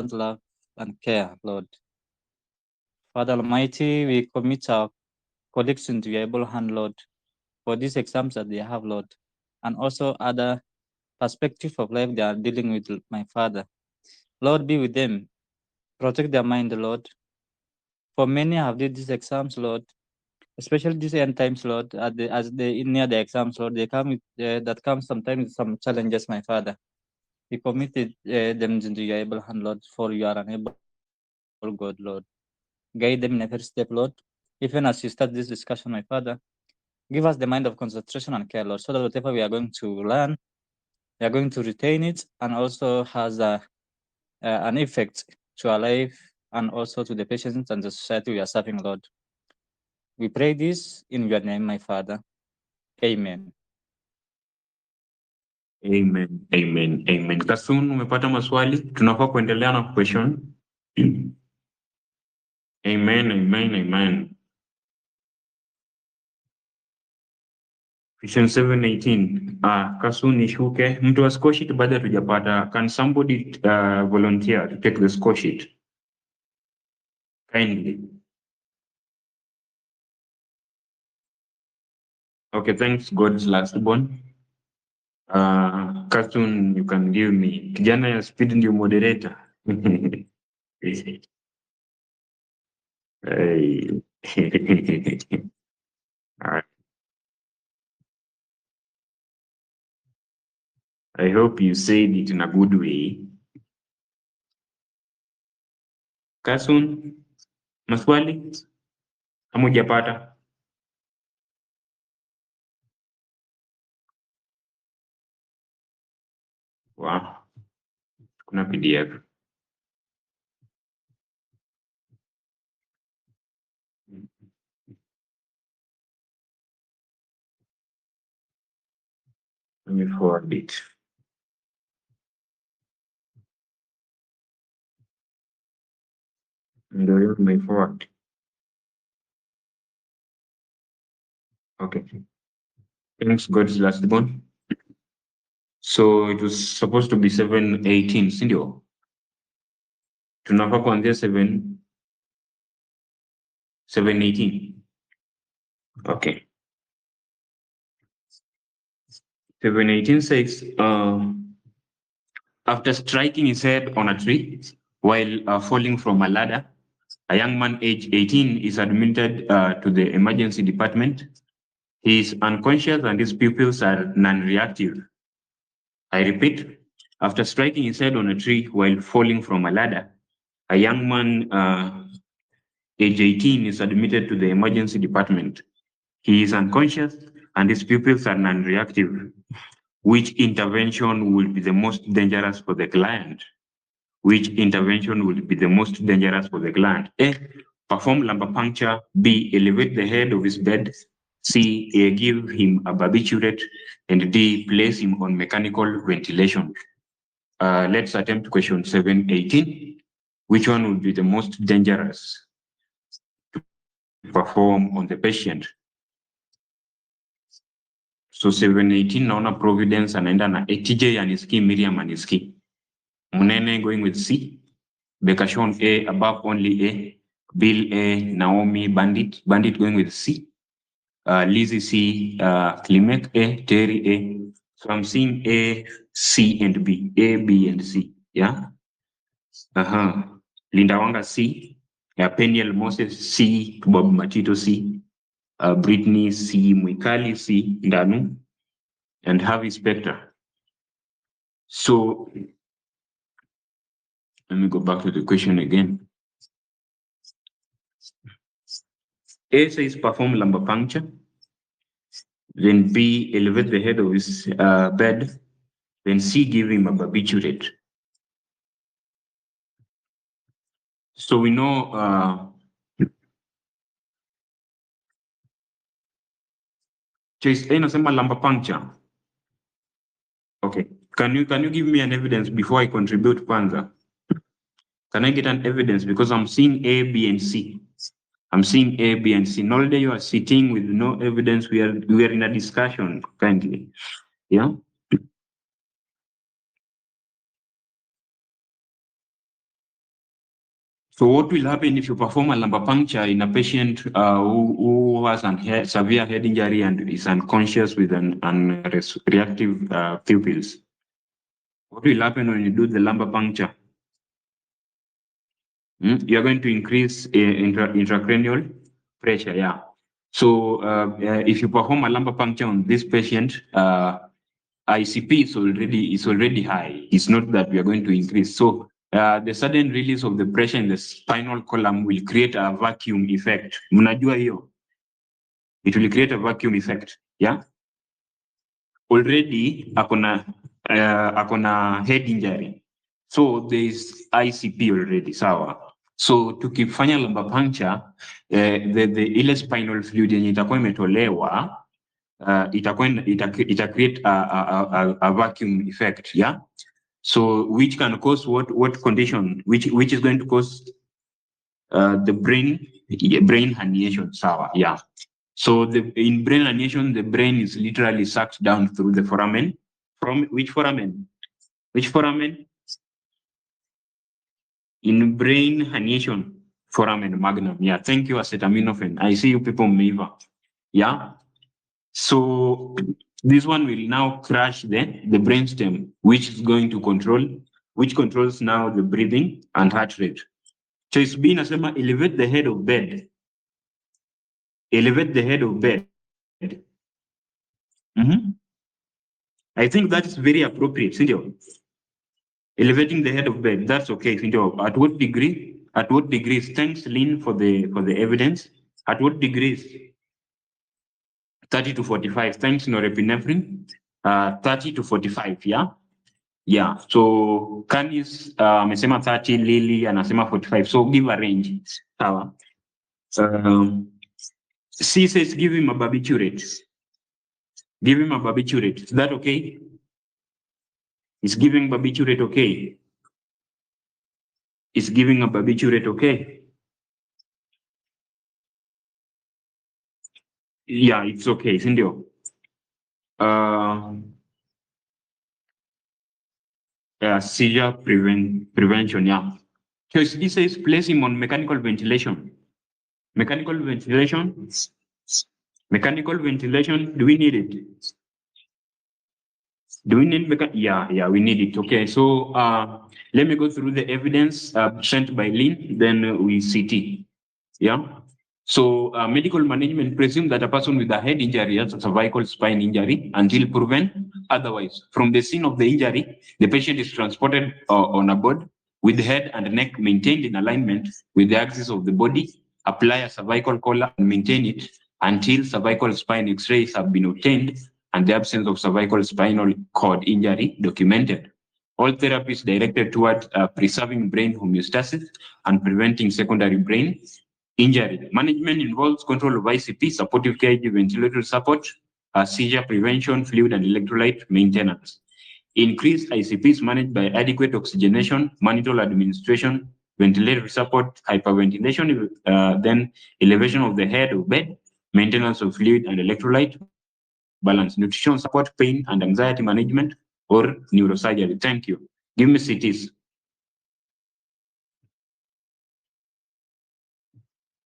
love and care, Lord. Father Almighty, we commit our colleagues into your able hand, Lord, for these exams that they have, Lord, and also other perspective of life they are dealing with, my Father. Lord, be with them. Protect their mind, Lord. For many have did these exams, Lord, especially these end times, Lord, as they near the exams, Lord, they come with that comes sometimes with some challenges, my Father. We committed them into your able hand, Lord, for you are an able God, Lord. Guide them in every step, Lord. Even as you start this discussion, my Father, give us the mind of concentration and care, Lord, so that whatever we are going to learn, we are going to retain it and also has an effect to our life and also to the patients and the society we are serving, Lord. We pray this in your name, my Father. Amen. Amen, amen, amen. Kasun, umepata maswali? Tunafaa kuendelea na question. Amen, amen, amen. Question 718. Kasun ishuke. Mtu wa score sheet bado hatujapata. Can somebody volunteer to take the score sheet? Kindly. Okay, thanks, God's last born. Kasun, you can give me. Kijana ya speed ndio moderator. Hey. Alright. I hope you said it in a good way. Kasun, maswali? Hamujapata? Wow. Kuna PDF. Let me forward it. Ndio hiyo forward. Okay. Thanks, God's last born. So it was supposed to be 718, si ndio? Tunafaa kuanzia 718. Okay. 718 says, after striking his head on a tree while falling from a ladder, a young man aged 18 is admitted to the emergency department. He is unconscious and his pupils are non-reactive. I repeat, after striking his head on a tree while falling from a ladder, a young man age 18 is admitted to the emergency department. He is unconscious and his pupils are non-reactive. Which intervention will be the most dangerous for the client? Which intervention will be the most dangerous for the client? A, perform lumbar puncture. B, elevate the head of his bed. C, give him a barbiturate. And D, place him on mechanical ventilation. Let's attempt question 718. Which one would be the most dangerous to perform on the patient? So 718 naona Providence anaenda na ATJ aniski, Miriam aniski. Munene going with C. Bekashon A, above only A. Bill A, Naomi, Bandit going with C. Lizzie C, Klimek A, Terry A. So I'm seeing A, C, and B. A, B, and C. Yeah. Linda Wanga C. Peniel Moses C. Bob Machito C. Brittany C. Mwikali C. Ndanu. And Harvey Specter. So let me go back to the question again. A says perform lumbar puncture. Then B, elevate the head of his bed. Then C, give him a barbiturate. So we know Chase A nasema lumbar puncture. Okay. Can you give me an evidence before I contribute Panza? Can I get an evidence? Because I'm seeing A, B, and C. I'm seeing A, B, and C. All day you are sitting with no evidence. We are in a discussion, kindly. Yeah. So what will happen if you perform a lumbar puncture in a patient who has a severe head injury and is unconscious with an reactive pupils? What will happen when you do the lumbar puncture? You're going to increase intracranial pressure, yeah. So if you perform a lumbar puncture on this patient, ICP is already high. It's not that we are going to increase. So the sudden release of the pressure in the spinal column will create a vacuum effect. Mnajua hiyo? It will create a vacuum effect, yeah. Already akona head injury, so there is ICP already, sawa. So tukifanya lumbar puncture, the ile spinal fluid yenye itakuwa imetolewa ita create a vacuum effect, yeah. So which can cause what condition, which is going to cause the brain herniation, sawa, yeah. So in brain herniation, the brain is literally sucked down through the foramen. From which foramen? Which foramen? In brain herniation, foramen magnum. Yeah, thank you, acetaminophen. I see you people, Miva. Yeah. So this one will now crash the brainstem, which is going to controls now the breathing and heart rate. So it's been asema elevate the head of bed. Elevate the head of bed. I think that is very appropriate, Cindy. Elevating the head of bed, that's okay, Cindy. At what degree? At what degrees? Thanks, Lynn, for the evidence. At what degrees? 30 to 45. Thanks, norepinephrine. 30 to 45, yeah? Yeah. So Canis amesema 30, Lily anasema 45. So give a range. Sawa. C says give him a barbiturate. Give him a barbiturate. Is that okay? Is giving barbiturate okay? Is giving a barbiturate okay? Yeah, it's okay, sindio. Seizure prevention, yeah. So this says place him on mechanical ventilation. Mechanical ventilation. Mechanical ventilation, do we need it? Do we need yeah, we need it. Okay, so let me go through the evidence sent by Lynn, then we CT. Yeah. So medical management presume that a person with a head injury has a cervical spine injury until proven otherwise. From the scene of the injury, the patient is transported on a board with the head and neck maintained in alignment with the axis of the body. Apply a cervical collar and maintain it until cervical spine X-rays have been obtained and the absence of cervical spinal cord injury documented. All therapies directed toward preserving brain homeostasis and preventing secondary brain injury. Management involves control of ICP, supportive care, ventilatory support, seizure prevention, fluid and electrolyte maintenance. Increased ICPs managed by adequate oxygenation, manual administration, ventilatory support, hyperventilation, then elevation of the head of bed, maintenance of fluid and electrolyte, balance, nutrition support, pain and anxiety management, or neurosurgery. Thank you. Give me CTs.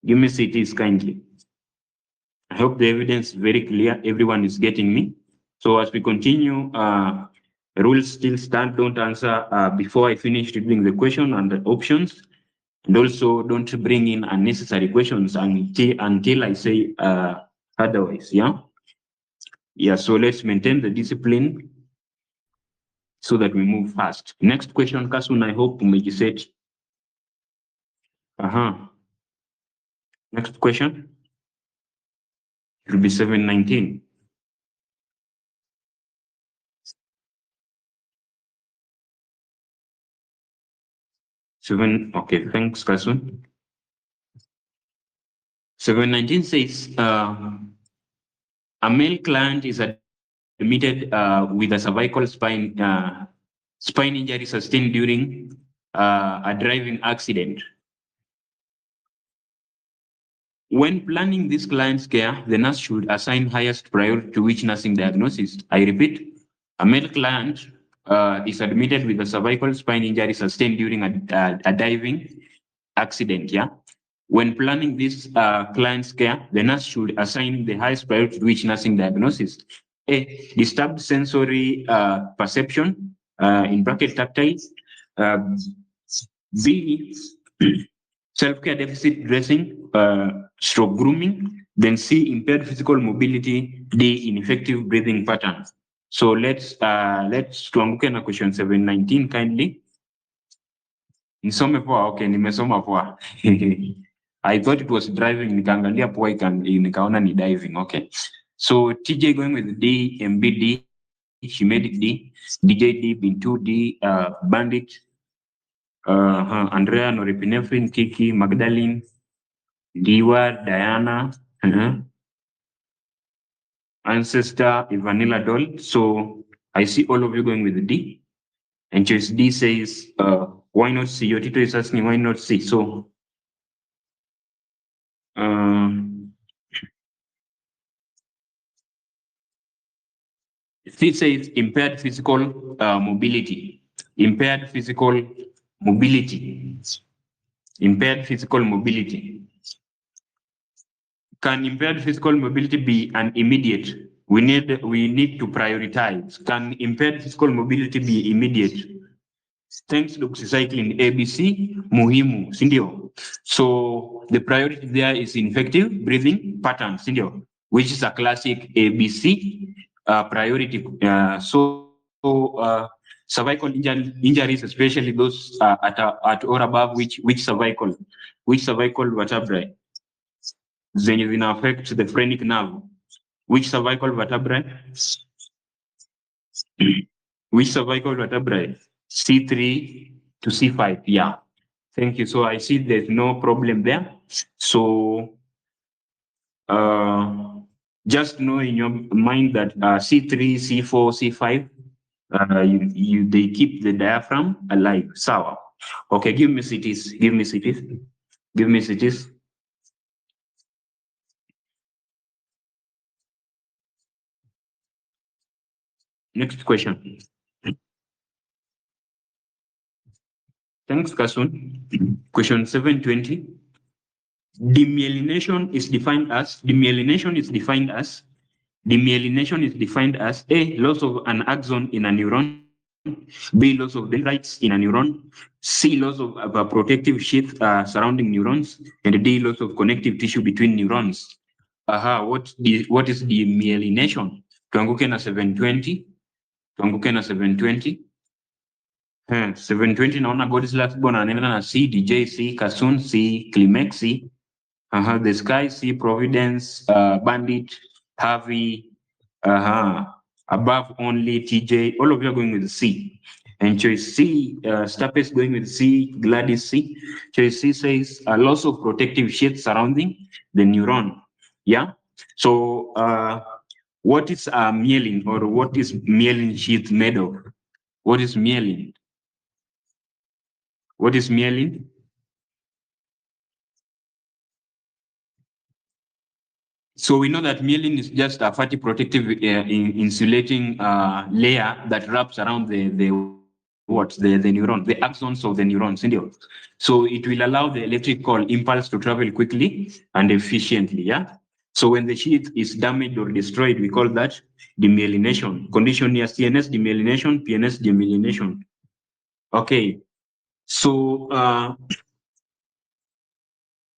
Give me CTs kindly. I hope the evidence is very clear. Everyone is getting me. So as we continue, rules still stand. Don't answer before I finish reading the question and the options. And also don't bring in unnecessary questions until I say otherwise, yeah? Yeah, so let's maintain the discipline so that we move fast. Next question, Kasun, I hope umejiset. Next question. It will be 719. Okay, thanks, Kasun. 719 says, a male client is admitted with a cervical spine injury sustained during a driving accident. When planning this client's care, the nurse should assign highest priority to which nursing diagnosis. I repeat, a male client is admitted with a cervical spine injury sustained during a diving accident, yeah? When planning this client's care, the nurse should assign the highest priority to each nursing diagnosis. A, disturbed sensory perception, in bracket tactile. B, self-care deficit dressing, stroke grooming. Then C, impaired physical mobility. D, ineffective breathing pattern. So let's tuanguke na question 719 kindly. Nisome poa, okay, nimesoma poa. I thought it was driving, nikaangalia poa nikaona ni diving, okay. So TJ going with D, MBD, she made it D, DJ D, Bintu D, Bandit, Andrea, Norepinephrine, Kiki, Magdalene, Diwa, Diana, Ancestor, Vanilla Doll. So I see all of you going with D. And choice D says, why not C? Your tutor is asking why not C. So C says impaired physical mobility. Impaired physical mobility. Impaired physical mobility. Can impaired physical mobility be an immediate? We need to prioritize. Can impaired physical mobility be immediate? Thanks doxycycline ABC muhimu, sindio? So the priority there is infective breathing pattern, sindio, which is a classic ABC priority. Cervical injuries, especially those at or above which cervical vertebrae zenye zina affect the phrenic nerve, which cervical vertebrae C3 to C5, yeah. Thank you. So I see there's no problem there. So just know in your mind that C3, C4, C5, they keep the diaphragm alive. Sawa. Okay, give me CTs. Give me CTs. Give me CTs. Next question. Thanks, Kasun. Question 720. Demyelination is defined as A, loss of an axon in a neuron, B, loss of dendrites in a neuron, C, loss of a protective sheath surrounding neurons, and D, loss of connective tissue between neurons. What is demyelination? Tuanguke na 720. 720 naona God's born anaenda na C, DJ C, Kasun C, Climexi. The Sky C, Providence, Bandit, Harvey, above only TJ. All of you are going with C. And choice C, Stapes going with C, Gladys C. Choice C says a loss of protective sheath surrounding the neuron. Yeah. So what is myelin, or what is myelin sheath made of? What is myelin? What is myelin? So we know that myelin is just a fatty protective insulating layer that wraps around the neuron, the axons of the neurons. So it will allow the electrical impulse to travel quickly and efficiently. Yeah. So when the sheath is damaged or destroyed, we call that demyelination. Condition here: CNS demyelination, PNS demyelination. Okay. So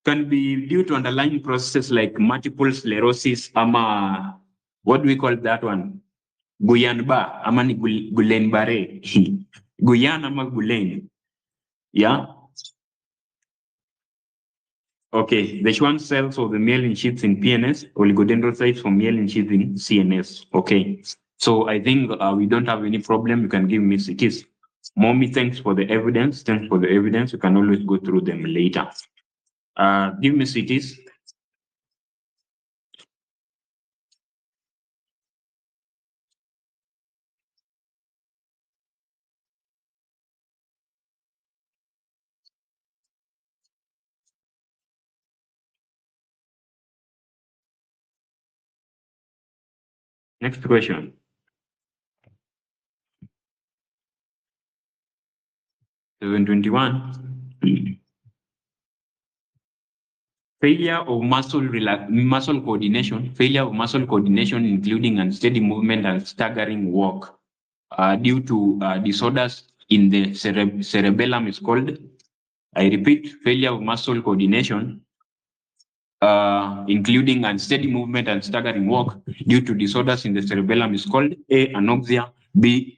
can be due to underlying processes like multiple sclerosis, what do we call that one? Guillain-Barré, ama ni Guillain-Barré. Guillain ama Guillain. Yeah. Okay, the Schwann cells of the myelin sheaths in PNS, oligodendrocytes from myelin sheaths in CNS. Okay, so I think we don't have any problem. You can give me CTs. Mommy, thanks for the evidence. Thanks for the evidence. You can always go through them later. Give me CTs. Next question. Seven 21. Failure of muscle coordination, including unsteady movement and staggering walk, due to disorders in the cerebellum is called, I repeat, failure of muscle coordination, including unsteady movement and staggering walk due to disorders in the cerebellum is called A, anoxia, B,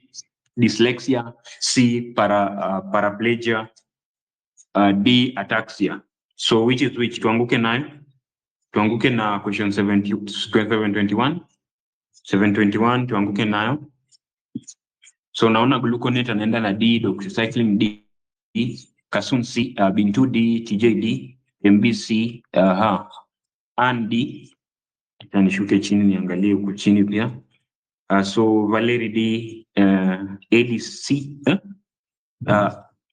dyslexia, C, paraplegia, D, ataxia. So which is which? Tuanguke na question 721, tuanguke nayo. So naona gluconate anaenda na D, doxycycline D, Kasun C, Bintu D, TJD, MBC, and D. Nishuke chini niangalie huku chini pia. So Valerie D, ADC,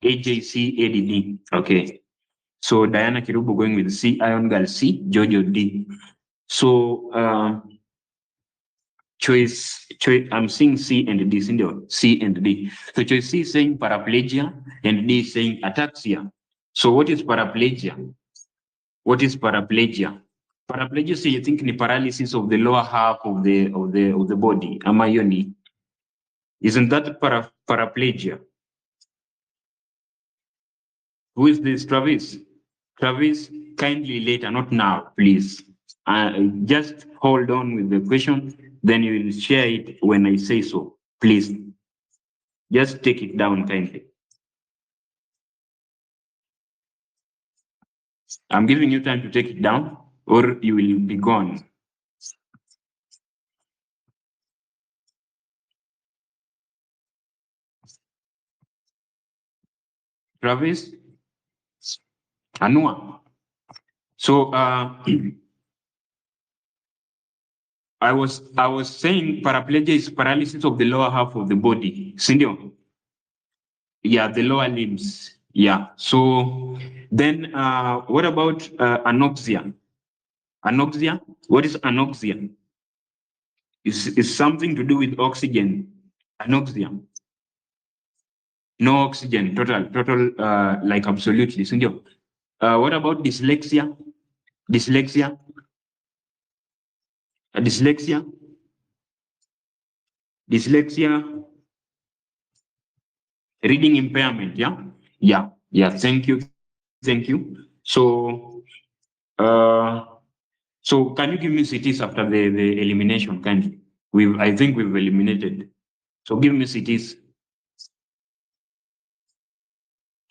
AJC, ADD. Okay. So Diana Kirubu going with C, Iron Girl C, Jojo D. So choice, I'm seeing C and D, C and D. So choice C is saying paraplegia and D is saying ataxia. So what is paraplegia? What is paraplegia? Paraplegia, so you think ni paralysis of the lower half of the body. Ama yoni? Isn't that paraplegia? Who is this? Travis? Travis, kindly later, not now, please. Just hold on with the question, then you will share it when I say so. Please. Just take it down kindly. I'm giving you time to take it down, or you will be gone. Travis? Anua? So I was saying paraplegia is paralysis of the lower half of the body. Sindio? Yeah, the lower limbs. Yeah. So then what about anoxia? Anoxia? What is anoxia? It's something to do with oxygen. Anoxia. No oxygen, total, like absolutely. Sindio? What about dyslexia? Dyslexia? Dyslexia? Dyslexia? Reading impairment, yeah? Yeah, thank you. So, so can you give me cities after the elimination, kindly? I think we've eliminated. So give me cities.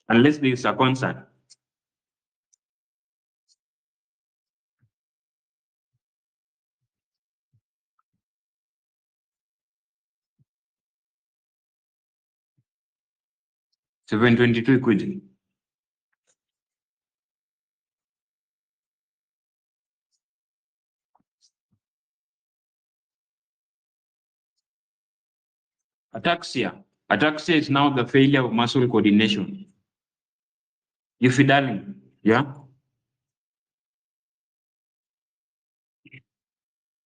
Unless there is a concern. $722 quid. Ataxia. Ataxia is now the failure of muscle coordination. You feel, darling? Yeah?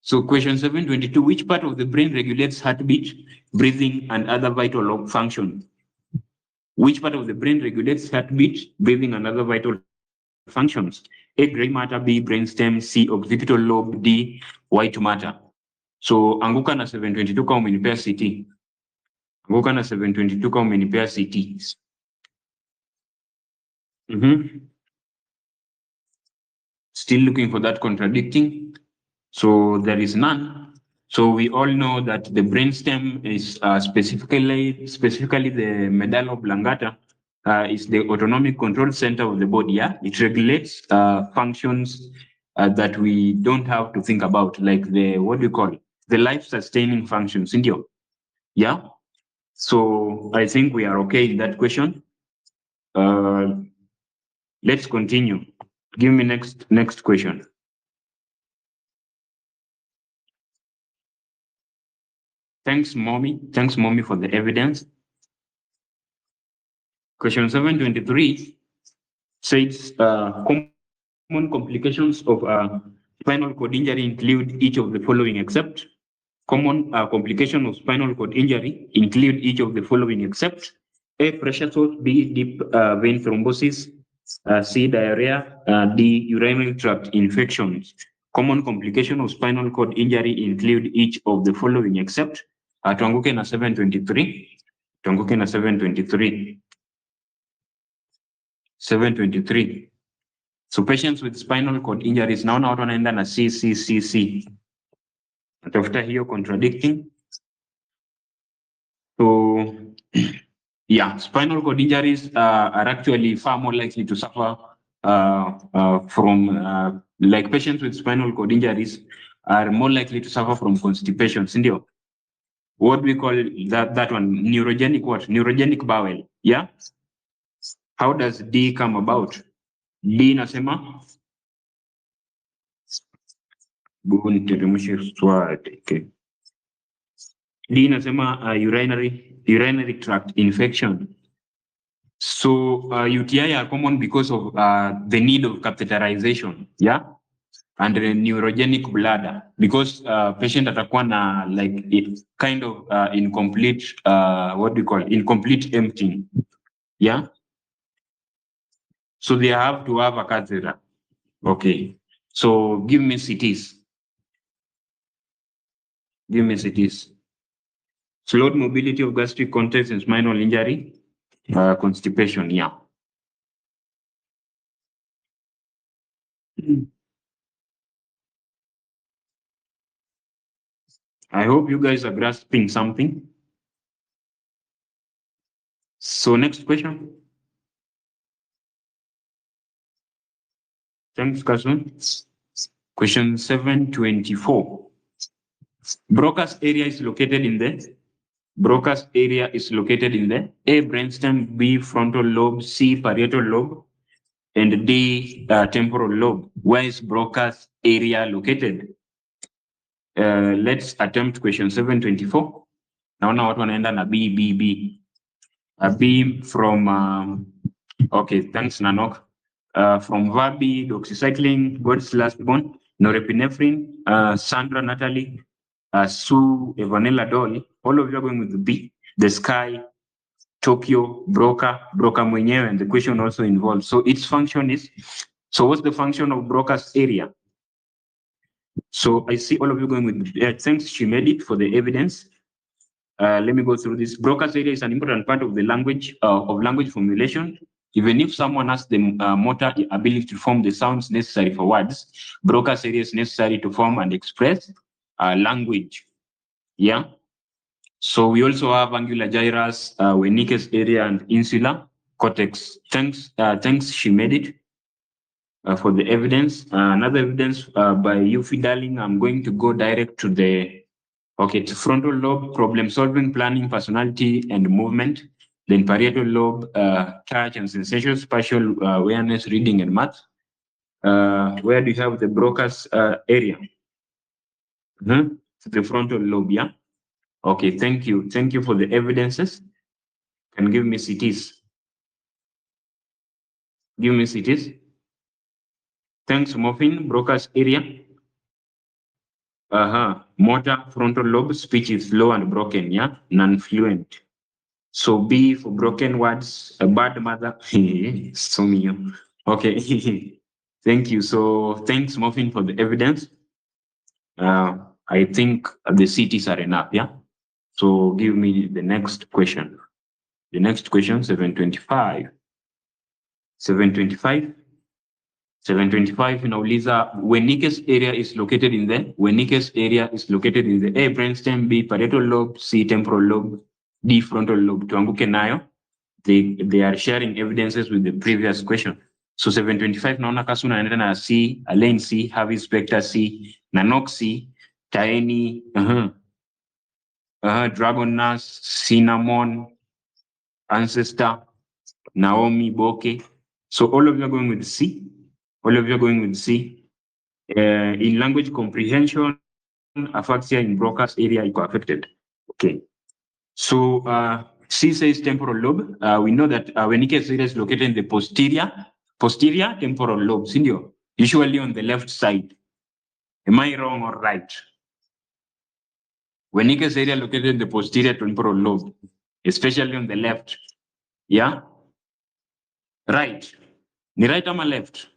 So question 722, which part of the brain regulates heartbeat, breathing, and other vital functions? Which part of the brain regulates heartbeat, breathing, and other vital functions? A, gray matter, B, brainstem, C, occipital lobe, D, white matter. So anguka na 722 kama umenipea CT. Anguka na 722 kama umenipea CT. Still looking for that contradicting. So there is none. So we all know that the brainstem is specifically the medulla oblongata is the autonomic control center of the body. Yeah, it regulates functions that we don't have to think about, like the the life-sustaining functions. Yeah. So I think we are okay in that question. Let's continue. Give me next question. Thanks, mommy. Thanks, mommy, for the evidence. Question 723 says common complications of spinal cord injury include each of the following except. Common complication of spinal cord injury include each of the following except. A, pressure sores, B, deep vein thrombosis, C, diarrhea. D, urinary tract infections. Common complication of spinal cord injury include each of the following except tuanguke na 723. Tuanguke na 723. 723. So patients with spinal cord injuries naona watu wanaenda na C. Natafuta hiyo contradicting. So yeah, spinal cord injuries are actually far more likely to suffer from like patients with spinal cord injuries are more likely to suffer from constipation. Sindio? What we call that one, neurogenic what? Neurogenic bowel. Yeah? How does D come about? D nasema? Okay. D nasema urinary tract infection. So UTI are common because of the need of catheterization, yeah, and the neurogenic bladder because patient atakuwa na like it kind of incomplete what do you call incomplete emptying, yeah. So they have to have a catheter. Okay, so give me CTs. Give me CTs. Slowed mobility of gastric contents and spinal injury, constipation, yeah. I hope you guys are grasping something. So next question. Thanks, Kasun. Question 724. Broca's area is located in the A, brainstem, B, frontal lobe, C, parietal lobe, and D, temporal lobe. Where is Broca's area located? Let's attempt question 724. Naona watu wanaenda na B. A B from, okay, thanks Nanok. From Vabi, doxycycline, God's last born, norepinephrine, Sandra, Natalie, Sue, Evanella Dolly, all of you are going with the B. The Sky, Tokyo, Broca mwenyewe, and the question also involves. So its function is, so what's the function of Broca's area? So I see all of you going with, thanks, she made it for the evidence. Let me go through this. Broca's area is an important part of the language, of language formulation. Even if someone has the motor ability to form the sounds necessary for words, Broca's area is necessary to form and express language. Yeah. So we also have angular gyrus, Wernicke's area, and insular cortex. Thanks, she made it for the evidence. Another evidence by you, Darling. I'm going to go direct to the to frontal lobe, problem solving, planning, personality, and movement. Then parietal lobe, touch and sensation, spatial awareness, reading, and math. Where do you have the Broca's area? The frontal lobe, yeah? Okay, thank you. Thank you for the evidences. Can give me CTs. Give me CTs. Thanks, Muffin. Broca's area. Motor, frontal lobe, speech is slow and broken, yeah? Non-fluent. So B for broken words, a bad mother. So me. Okay. Thank you. So thanks, Muffin, for the evidence. I think the CTs are enough, yeah? So give me the next question. The next question, 725. 725. 725 inauliza Wernicke's area is located in the A, brainstem, B, parietal lobe, C, temporal lobe, D, frontal lobe. Tuanguke nayo. They are sharing evidences with the previous question. So 725 naona Kasuna anaenda na C, Alain C, Harvey Specter C, Nanok C, Taeni, Dragon Nurse, Cinnamon, Ancestor, Naomi, Boke. So all of you are going with C. All of you are going with C. In language comprehension, aphasia in Broca's area is affected. Okay. So C says temporal lobe. We know that Wernicke's area is located in the posterior temporal lobe, sindio? Usually on the left side. Am I wrong or right? Wernicke's area located in the posterior temporal lobe, especially on the left. Yeah? Right. Ni right ama left?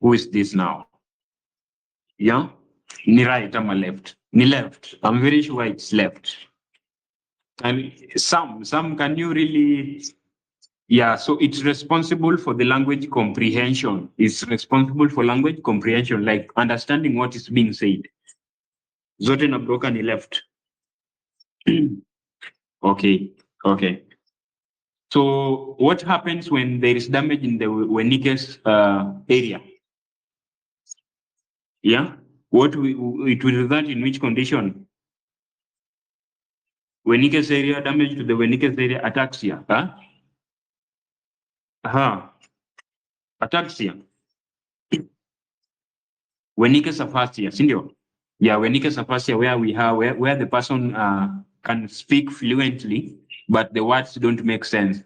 Who is this now? Yeah? Ni right ama left? Ni left. I'm very sure it's left. And some can you really? Yeah, so it's responsible for the language comprehension. It's responsible for language comprehension, like understanding what is being said. Zote na Broca ni left. Okay. So what happens when there is damage in the Wernicke's area? Yeah, it will result in which condition? Wernicke's area, damage to the Wernicke's area, ataxia. Ataxia. Wernicke's aphasia, sindio? Yeah, Wernicke's aphasia, where we have where the person can speak fluently, but the words don't make sense.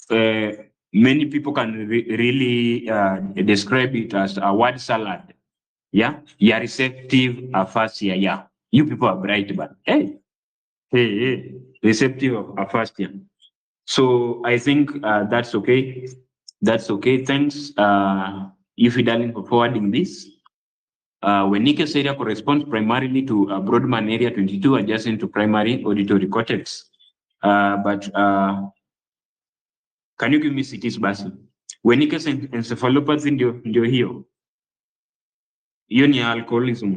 Many people can really describe it as a word salad. Yeah, receptive aphasia. Yeah, you people are bright, but hey, receptive of aphasia. So I think that's okay. That's okay. Thanks, darling, for forwarding this. Wernicke's area corresponds primarily to Brodmann area 22 adjacent to primary auditory cortex. But can you give me CTs basi? Wernicke's encephalopathy ndio hiyo. Hiyo ni alcoholism.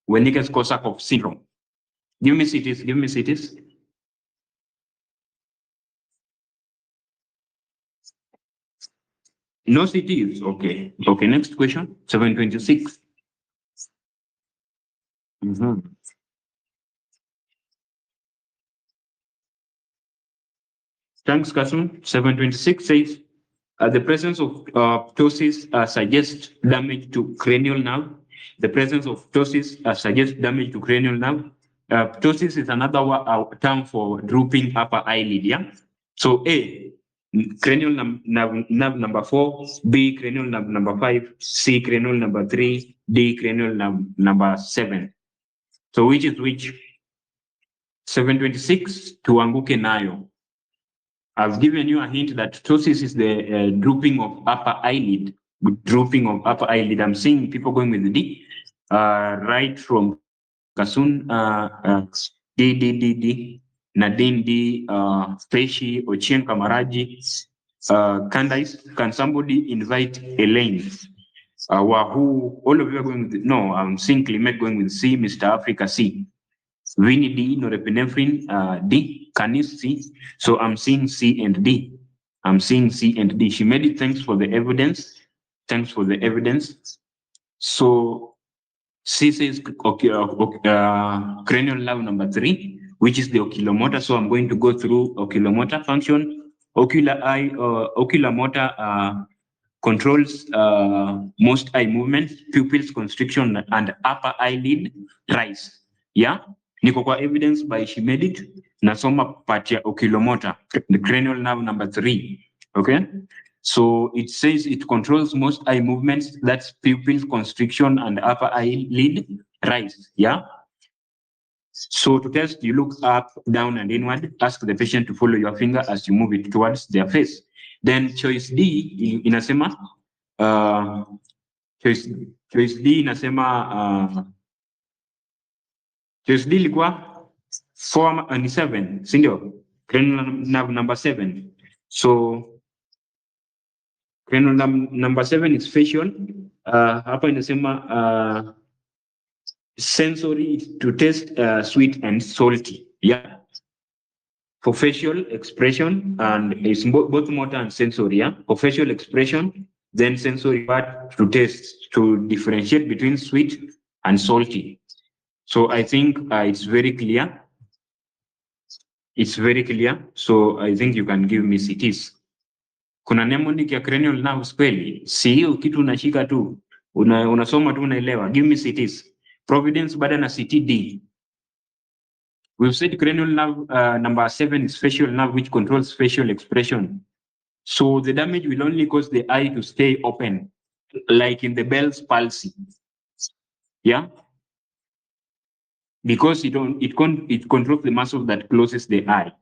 Wernicke's Korsakoff syndrome. Give me CTs. No CTs. Okay, next question. 726. Thanks, Kasum. 726 says, the presence of ptosis suggests damage to cranial nerve. The presence of ptosis suggests damage to cranial nerve. Ptosis is another term for drooping upper eyelid, yeah? So A, cranial nerve number 4, B, cranial nerve number 5, C, cranial number 3, D, cranial nerve number 7. So which is which? 726 tuanguke nayo. I've given you a hint that ptosis is the drooping of upper eyelid. Drooping of upper eyelid. I'm seeing people going with D. Right from Kasun, D. Nadine D. Feshi, Ochieng Kamaraji, Candice. Can somebody invite Elaine? Wahoo, all of you are going with, no, I'm seeing Clement going with C, Mr. Africa C. Vinny D, norepinephrine D, Canis C. So I'm seeing C and D. She made it. Thanks for the evidence. So C says cranial nerve number 3, which is the oculomotor. So I'm going to go through oculomotor function. Ocular motor controls most eye movements, pupils constriction, and upper eyelid rise. Yeah. Niko kwa evidence by she made it. Nasoma part ya oculomotor, the cranial nerve number 3. Okay. So it says it controls most eye movements, that's pupil constriction and upper eyelid rise. Yeah. So to test, you look up, down, and inward. Ask the patient to follow your finger as you move it towards their face. Then choice D inasema choice D inasema choice D ilikuwa 4 and 7, si ndio? Cranial nerve number 7. So cranial number 7 is facial. Hapa inasema sensory to test sweet and salty. Yeah. For facial expression, and it's both motor and sensory. Yeah. For facial expression, then sensory part to test to differentiate between sweet and salty. So I think it's very clear. So I think you can give me CTs. Kuna mnemonic ya cranial nerve kweli? Si hiyo kitu unashika tu. Unasoma tu unaelewa. Give me CTs. Providence baada na CTD. We've said cranial nerve number 7 is facial nerve, which controls facial expression. So the damage will only cause the eye to stay open, like in the Bell's palsy. Yeah. Because it controls the muscle that closes the eye.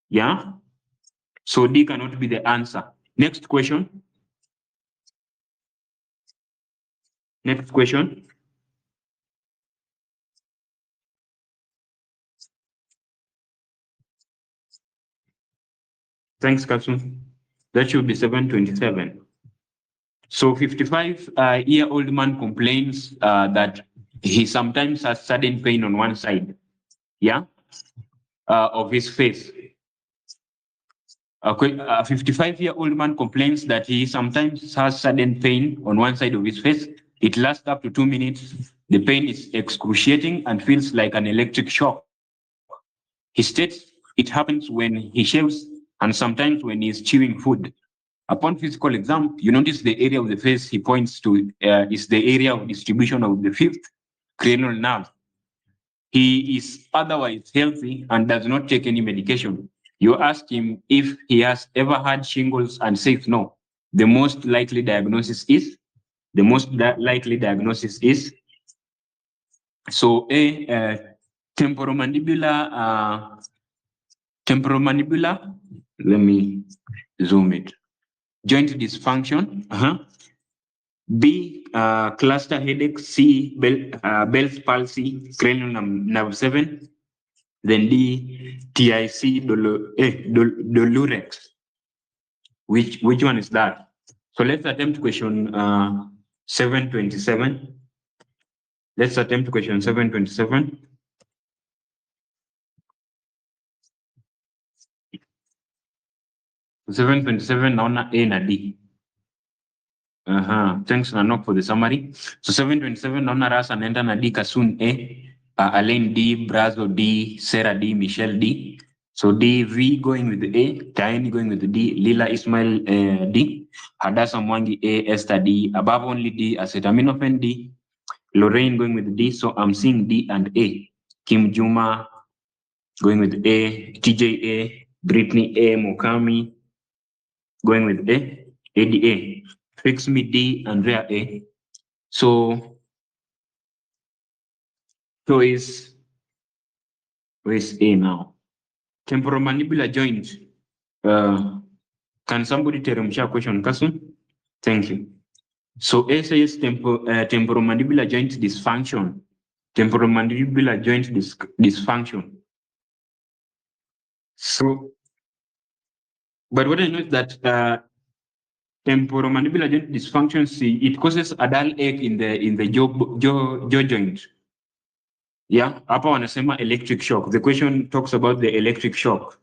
Yeah. So D cannot be the answer. Next question. Next question. Thanks, Kasun. That should be 727. So 55-year-old man complains that he sometimes has sudden pain on one side, yeah, of his face. A 55-year-old man complains that he sometimes has sudden pain on one side of his face. It lasts up to 2 minutes. The pain is excruciating and feels like an electric shock. He states it happens when he shaves and sometimes when he is chewing food. Upon physical exam, you notice the area of the face he points to is the area of distribution of the fifth cranial nerve. He is otherwise healthy and does not take any medication. You ask him if he has ever had shingles and says no. The most likely diagnosis is so A, temporomandibular, let me zoom it, joint dysfunction. B, cluster headache. C, Bell's palsy, cranial nerve 7. Then D, TIC, Douloureux. Which one is that? So let's attempt question 727. Let's attempt question 727. Naona A na D. Thanks Nanok for the summary. So 727 naona Ras anaenda na D, Kasun A, Alain D, Brazo D, Sarah D, Michelle D. So D, V going with the A, Taini going with the D, Lila Ismail D, Hadasa Mwangi A, Esther D, above only D, Acetaminophen D, Lorraine going with the D. So I'm seeing D and A. Kim Juma going with A, TJ A, Brittany A, Mokami going with A, ADA. Fix me D, Andrea A. So is where's A now? Temporomandibular joint. Can somebody tell me question, Kasun? Thank you. So A says temporomandibular joint dysfunction. Temporomandibular joint dysfunction. So, but what I know is that temporomandibular joint dysfunction, it causes a dull ache in the jaw joint. Yeah, hapa wanasema electric shock. The question talks about the electric shock.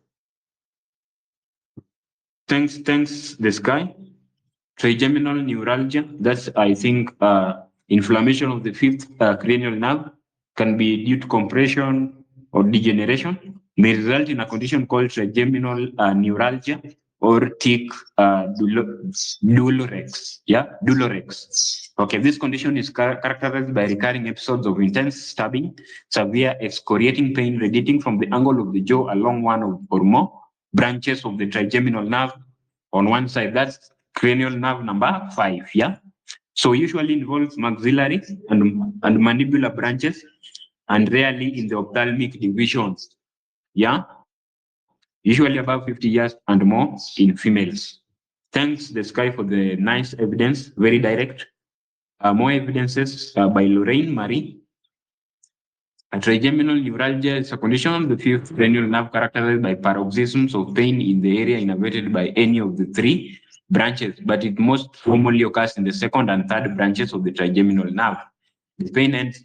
Thanks, the sky. Trigeminal neuralgia, that's, I think, inflammation of the fifth cranial nerve, can be due to compression or degeneration, may result in a condition called trigeminal neuralgia or tic doulourex. Yeah, doulourex. Okay, this condition is characterized by recurring episodes of intense stabbing, severe excoriating pain radiating from the angle of the jaw along one or more branches of the trigeminal nerve on one side. That's cranial nerve number 5, yeah? So usually involves maxillary and mandibular branches and rarely in the ophthalmic divisions, yeah? Usually above 50 years and more in females. Thanks the sky for the nice evidence, very direct. More evidences by Lorraine Marie. Trigeminal neuralgia is a condition of the fifth cranial nerve characterized by paroxysms of pain in the area innervated by any of the 3 branches, but it most commonly occurs in the second and third branches of the trigeminal nerve. The pain ends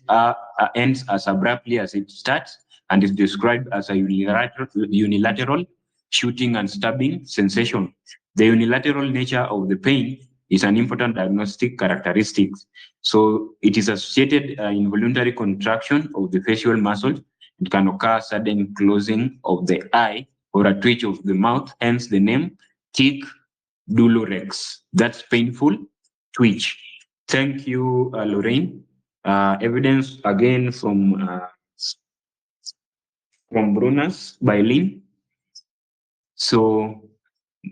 as abruptly as it starts and is described as a unilateral shooting and stabbing sensation. The unilateral nature of the pain is an important diagnostic characteristic. So it is associated involuntary contraction of the facial muscle. It can occur sudden closing of the eye or a twitch of the mouth, hence the name tic doulourex. That's painful twitch. Thank you, Lorraine. Evidence again from Brunas by Lynn. So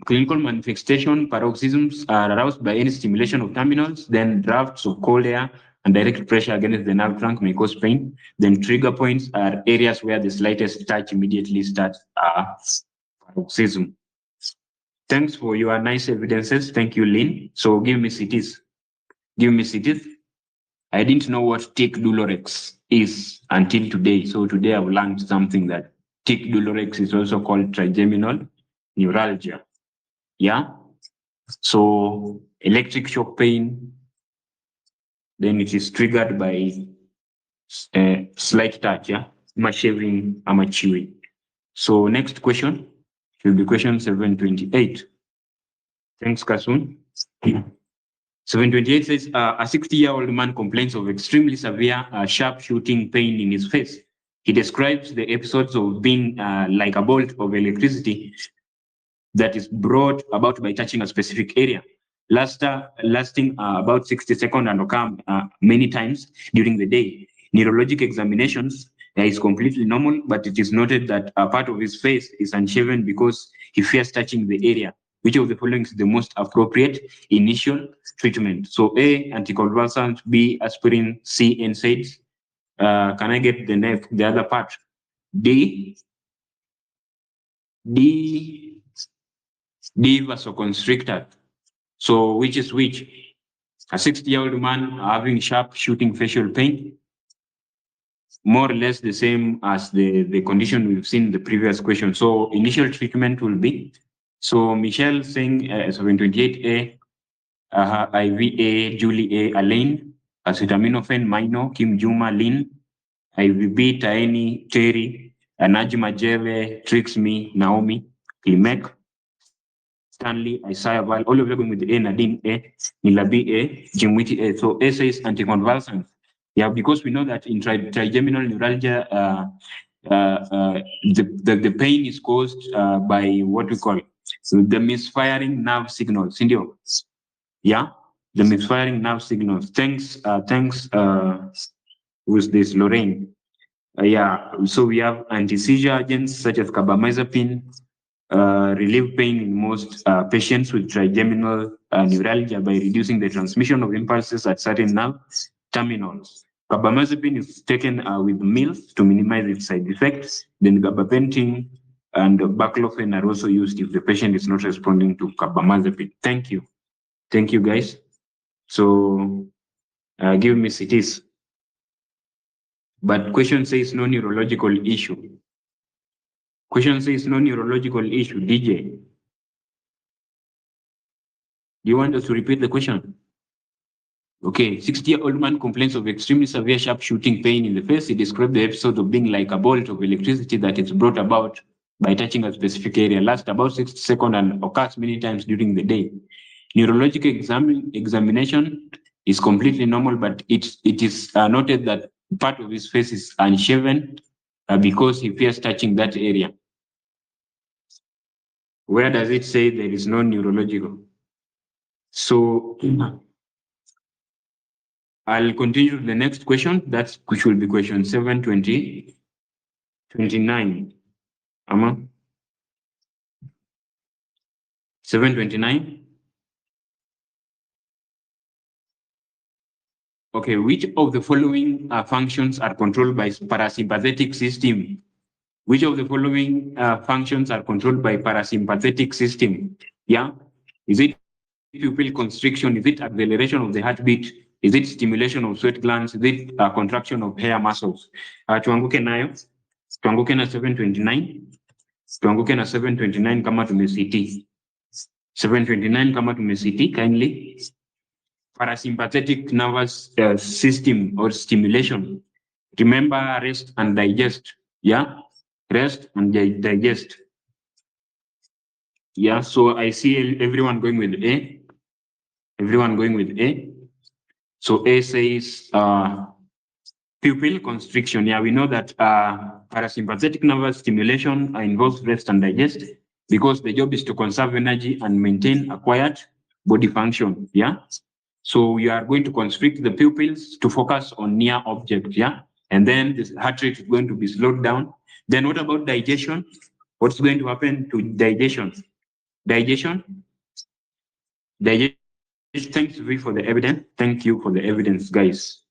clinical manifestation, paroxysms are aroused by any stimulation of terminals, then drafts of cold air and direct pressure against the nerve trunk may cause pain. Then trigger points are areas where the slightest touch immediately starts a paroxysm. Thanks for your nice evidences. Thank you, Lynn. So give me cities. Give me cities. I didn't know what tic douloureux is until today. So today I've learned something that tic douloureux is also called trigeminal neuralgia. Yeah. So electric shock pain, then it is triggered by slight touch, yeah, shaving, chewing. So next question will be question 728. Thanks, Kasun. 728 says, a 60-year-old man complains of extremely severe sharp shooting pain in his face. He describes the episodes of being like a bolt of electricity that is brought about by touching a specific area, lasting about 60 seconds and occur many times during the day. Neurologic examinations is completely normal, but it is noted that a part of his face is unshaven because he fears touching the area. Which of the following is the most appropriate initial treatment? So A, anticonvulsant, B, aspirin, C, NSAIDs. Can I get the other part? D, vasoconstrictor. So which is which? A 60-year-old man having sharp shooting facial pain, more or less the same as the condition we've seen in the previous question. So initial treatment will be, so Michelle saying 728A, IVA, Julie A, Alain, acetaminophen, Mino, Kim Juma, Lin, IVB, Taeni, Terry, Najma Jeve, Trixme, Naomi, Klimek, Stanley, Isaiah Val, all of them going with A, Nadine A, Nilabi A, Jimwiti A. So A says anticonvulsant. Yeah, because we know that in trigeminal neuralgia, the pain is caused by what we call the misfiring nerve signals. Indio. Yeah, the misfiring nerve signals. Thanks, with this, Lorraine. Yeah, so we have anti-seizure agents such as carbamazepine, relieve pain in most patients with trigeminal neuralgia by reducing the transmission of impulses at certain nerve terminals. Carbamazepine is taken with meals to minimize its side effects. Then gabapentin and baclofen are also used if the patient is not responding to carbamazepine. Thank you. Thank you, guys. So give me cities. But question says no neurological issue. Question says no neurological issue. DJ, do you want us to repeat the question? Okay, 60-year-old man complains of extremely severe sharp shooting pain in the face. He described the episode of being like a bolt of electricity that is brought about by touching a specific area, lasts about 60 seconds and occurs many times during the day. Neurological examination is completely normal, but it is noted that part of his face is unshaven because he fears touching that area. Where does it say there is no neurological? So I'll continue to the next question. Which will be question 729. 729. Okay, which of the following functions are controlled by parasympathetic system? Which of the following functions are controlled by parasympathetic system? Yeah, is it pupil constriction? Is it acceleration of the heartbeat? Is it stimulation of sweat glands? Is it contraction of hair muscles? Tuanguke nayo. Tuanguke na 729. Tuanguke na 729 kama tume-CT. 729 kama tume-CT, kindly. Parasympathetic nervous system or stimulation. Remember, rest and digest. Yeah, rest and digest. Yeah, so I see everyone going with A. Everyone going with A. So A says pupil constriction. Yeah, we know that parasympathetic nervous stimulation involves rest and digest because the job is to conserve energy and maintain a quiet body function. Yeah. So we are going to constrict the pupils to focus on near objects. Yeah. And then the heart rate is going to be slowed down. Then what about digestion? What's going to happen to digestion? Digestion. Thanks for the evidence. Thank you for the evidence, guys.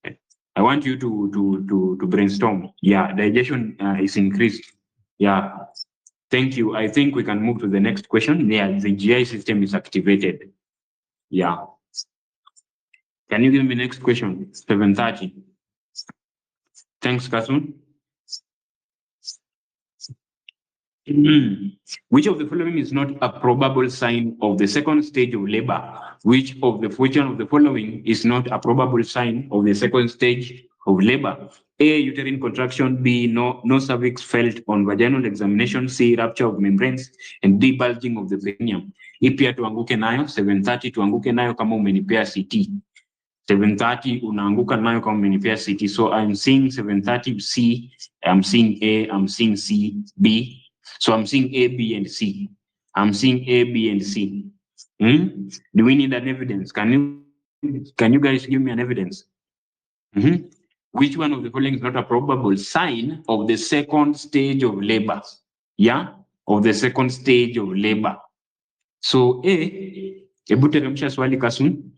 I want you to brainstorm. Yeah, digestion is increased. Yeah, Thank you. I think we can move to the next question. Yeah, the GI system is activated. Yeah. Can you give me next question? 7:30. Thanks, Kasun. Which of the following is not a probable sign of the second stage of labor? Which of the following is not a probable sign of the second stage of labor? A, uterine contraction. B, no cervix felt on vaginal examination. C, rupture of membranes. And D, bulging of the perineum. Hii pia tuanguke nayo 7:30, tuanguke nayo kama umenipea CT. 7:30 unaanguka nayo kama umenipea CT. So I'm seeing 7:30 C, I'm seeing A, I'm seeing C, B. So I'm seeing A, B, and C. I'm seeing A, B, and C. Do we need an evidence? Can you guys give me an evidence? Which one of the following is not a probable sign of the second stage of labor? Yeah, of the second stage of labor. So A, hebu teremsha swali Kasun.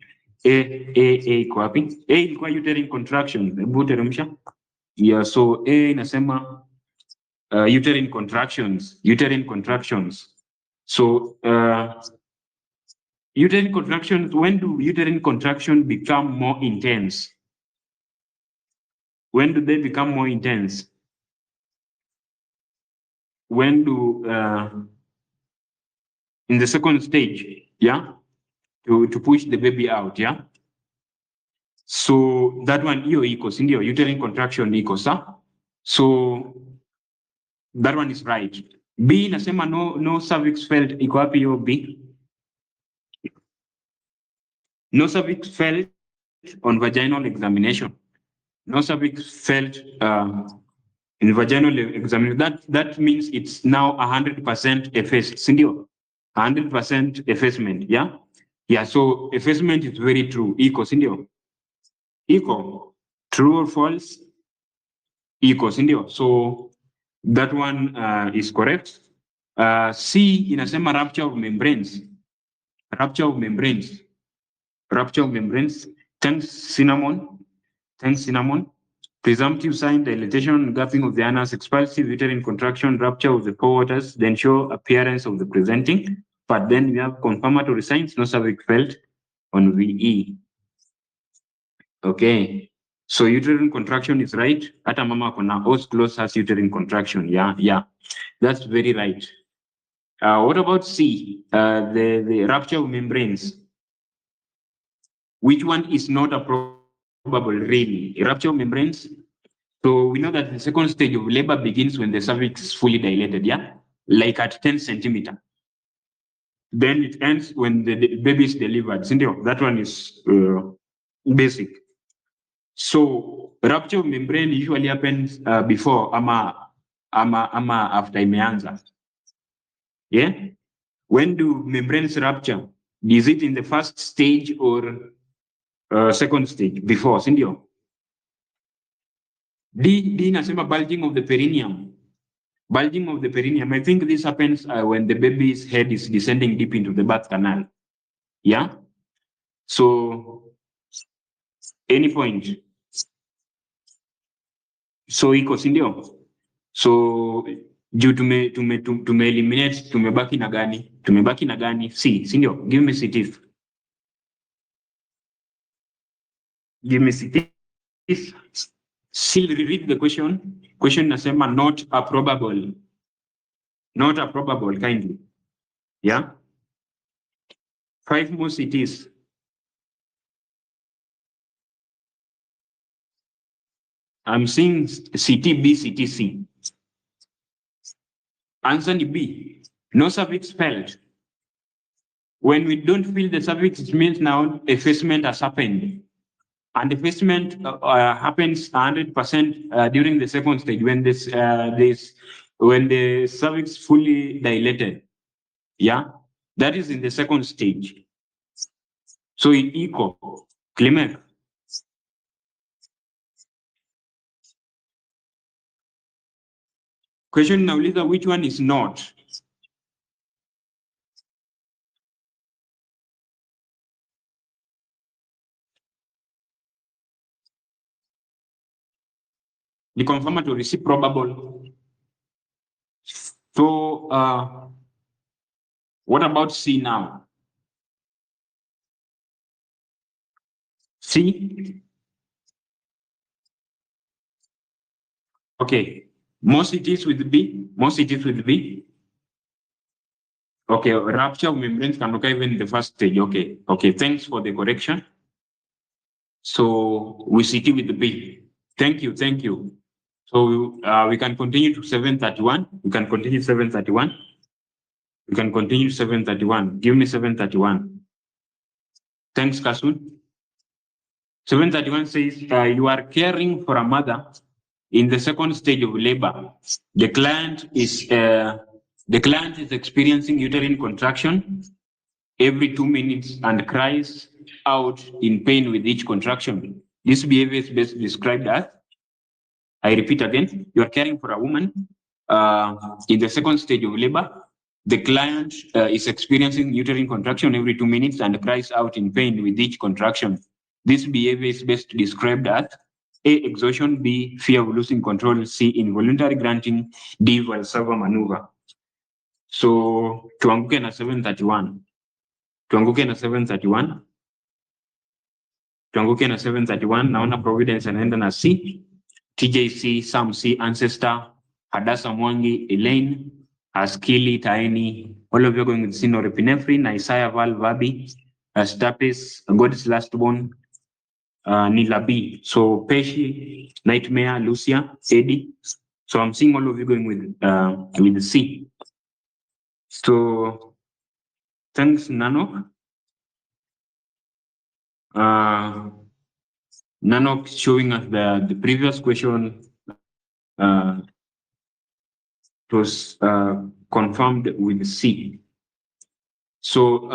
A iko wapi? A ilikuwa uterine contraction. Hebu teremsha. Yeah, so A inasema uterine contractions. So uterine contractions, when do uterine contractions become more intense? When do they become more intense? When do in the second stage, yeah, to push the baby out, yeah. So that one hiyo iko, si ndio? Uterine contraction iko, sa? So that one is right. B nasema no cervix felt, iko wapi hiyo B? No cervix felt on vaginal examination. No cervix felt in vaginal examination. That means it's now 100% effaced, si ndio? 100% effacement, yeah? Yeah, so effacement is very true. Iko, si ndio? Iko. True or false? Iko, si ndio? So that one is correct. C inasema rupture of membranes. Rupture of membranes. Rupture of membranes. Thanks, Cinnamon. Presumptive sign, dilatation, gapping of the anus, expulsive uterine contraction, rupture of the pores, then show appearance of the presenting. But then we have confirmatory signs, no cervix felt on VE. Okay. So uterine contraction is right. Hata mama kona os close has uterine contraction. Yeah. That's very right. What about C? The rupture of membranes. Which one is not a probable really? Rupture of membranes. So we know that the second stage of labor begins when the cervix is fully dilated, yeah? Like at 10 centimeter. Then it ends when the baby is delivered. That one is basic. So rupture of membrane usually happens before ama after imeanza. Yeah? When do membranes rupture? Is it in the first stage or second stage? Before, sindio? D nasema bulging of the perineum. Bulging of the perineum. I think this happens when the baby's head is descending deep into the birth canal. Yeah? So, any point? So, iko, sindio? So, juu tume eliminate, tumebaki na gani? C, sindio? Give me CT. Give me CT. Still reread the question. Question nasema not a probable. Not a probable, kindly. Yeah? 5 more CTs. I'm seeing CT B, CT C. Answer B. No cervix felt. When we don't feel the cervix, it means now effacement has happened. And effacement happens 100% during the second stage when when the cervix fully dilated. Yeah, that is in the second stage. So it equal. Clement. Question now, Lisa, which one is not? The confirmatory, see probable. So what about C now? C? Okay. Most it is with B. Most it is with B. Okay, rupture of membranes can occur even in the first stage. Okay, okay. Thanks for the correction. So we sit with the B. Thank you, thank you. So we can continue to 731. We can continue 731. We can continue 731. Give me 731. Thanks, Kasun. 731 says you are caring for a mother in the second stage of labor. The client is experiencing uterine contraction every 2 minutes and cries out in pain with each contraction. This behavior is best described as, I repeat again, you are caring for a woman in the second stage of labor. The client is experiencing uterine contraction every 2 minutes and cries out in pain with each contraction. This behavior is best described as A, exhaustion, B, fear of losing control, C, involuntary grunting, D, Valsalva maneuver. So tuanguke na 731. Tuanguke na 731. Tuanguke na 731. Naona Providence anaenda na C. TJC, Sam C, Ancestor, Hadassah Mwangi, Elaine, Askili, Taini, all of you are going with norepinephrine, Isaiah Val, Vabi, Stapis, God's Lastborn, Nila B. So Peshi, Nightmare, Lucia, Eddie. So I'm seeing all of you going with C. So thanks, Nano. Nano showing us the previous question was confirmed with C. So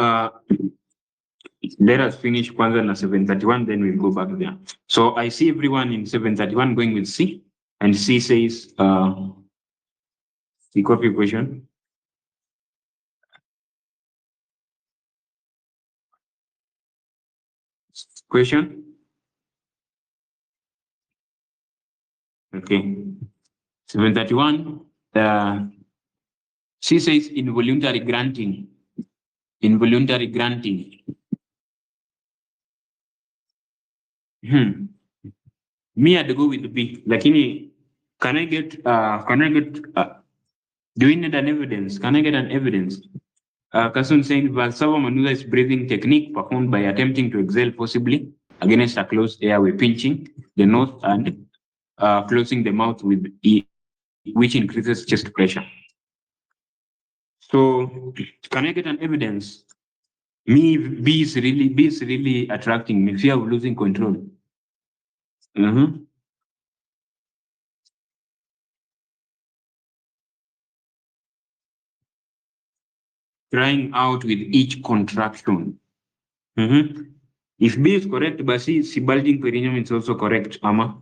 let us finish kwanza na 731, then we'll go back there. So I see everyone in 731 going with C, and C says, the copy question. Question? Okay. 731, C says involuntary grunting. Involuntary grunting. Me, I'd go with B. Lakini, can I get, do we need an evidence? Can I get an evidence? Kasun saying Valsalva maneuver is breathing technique performed by attempting to exhale possibly against a closed airway, pinching the nose and closing the mouth with E, which increases chest pressure. So, can I get an evidence? Me, B is really attracting me. Fear of losing control. Crying out with each contraction. If B is correct, but C, bulging perineum is also correct, Ama.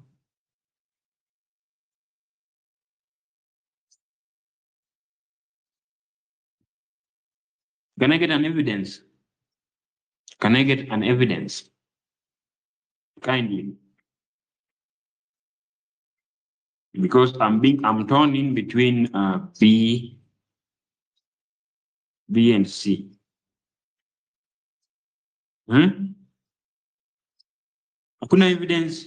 Can I get an evidence? Can I get an evidence? Kindly. Because I'm torn in between B and C. Hakuna evidence.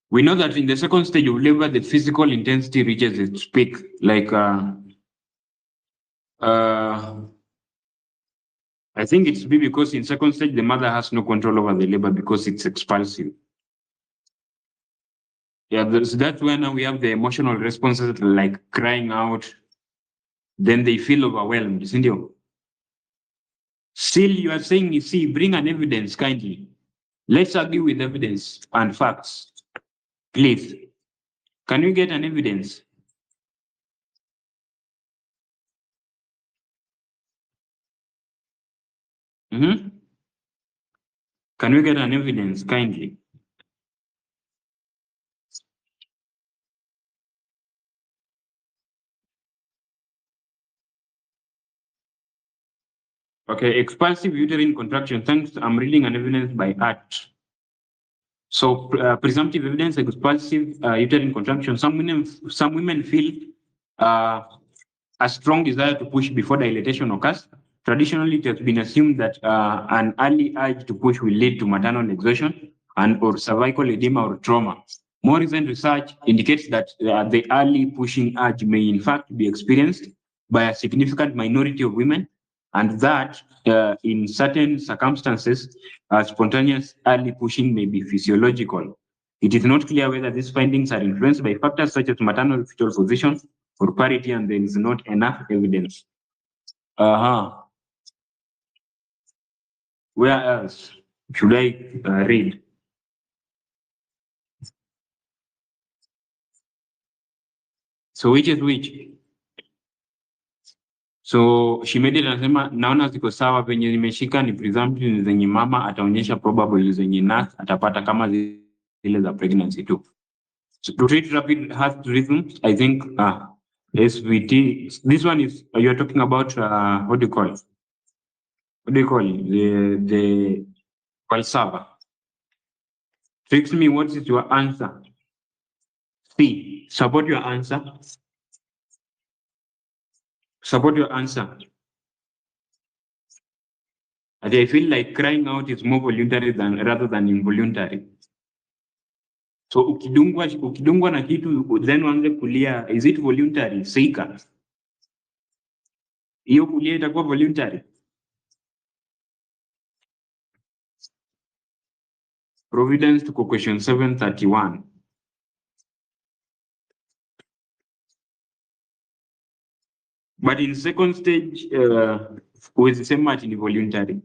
We know that in the second stage of labor, the physical intensity reaches its peak. Like I think it's B because in second stage, the mother has no control over the labor because it's expulsive. Yeah, that's when we have the emotional responses like crying out. Then they feel overwhelmed, isn't it? Still, you are saying, see, bring an evidence kindly. Let's argue with evidence and facts. Please, can you get an evidence? Can we get an evidence kindly? Okay, expulsive uterine contraction. Thanks, I'm reading an evidence by Art. So presumptive evidence, expulsive uterine contraction. Some women feel a strong desire to push before dilatation occurs. Traditionally, it has been assumed that an early urge to push will lead to maternal exhaustion and or cervical edema or trauma. More recent research indicates that the early pushing urge may in fact be experienced by a significant minority of women, and that in certain circumstances, spontaneous early pushing may be physiological. It is not clear whether these findings are influenced by factors such as maternal fetal position or parity, and there is not enough evidence. Where else should I read? So which is which? So she made it anasema naona ziko sawa, venye nimeshika ni presumptive zenye mama ataonyesha probable zenye nurse atapata kama zile za pregnancy too. So to treat rapid heart rhythms, I think SVT. This one is you're talking about what do you call it? What do you call it? The Valsava. Fix me. What is your answer? C. Support your answer. Support your answer. And I feel like crying out is more voluntary rather than involuntary. So ukidungwa na kitu then uanze kulia, is it voluntary? Seika. Hiyo kulia itakuwa voluntary. Providence to question 731. But in second stage, with the same much in voluntary.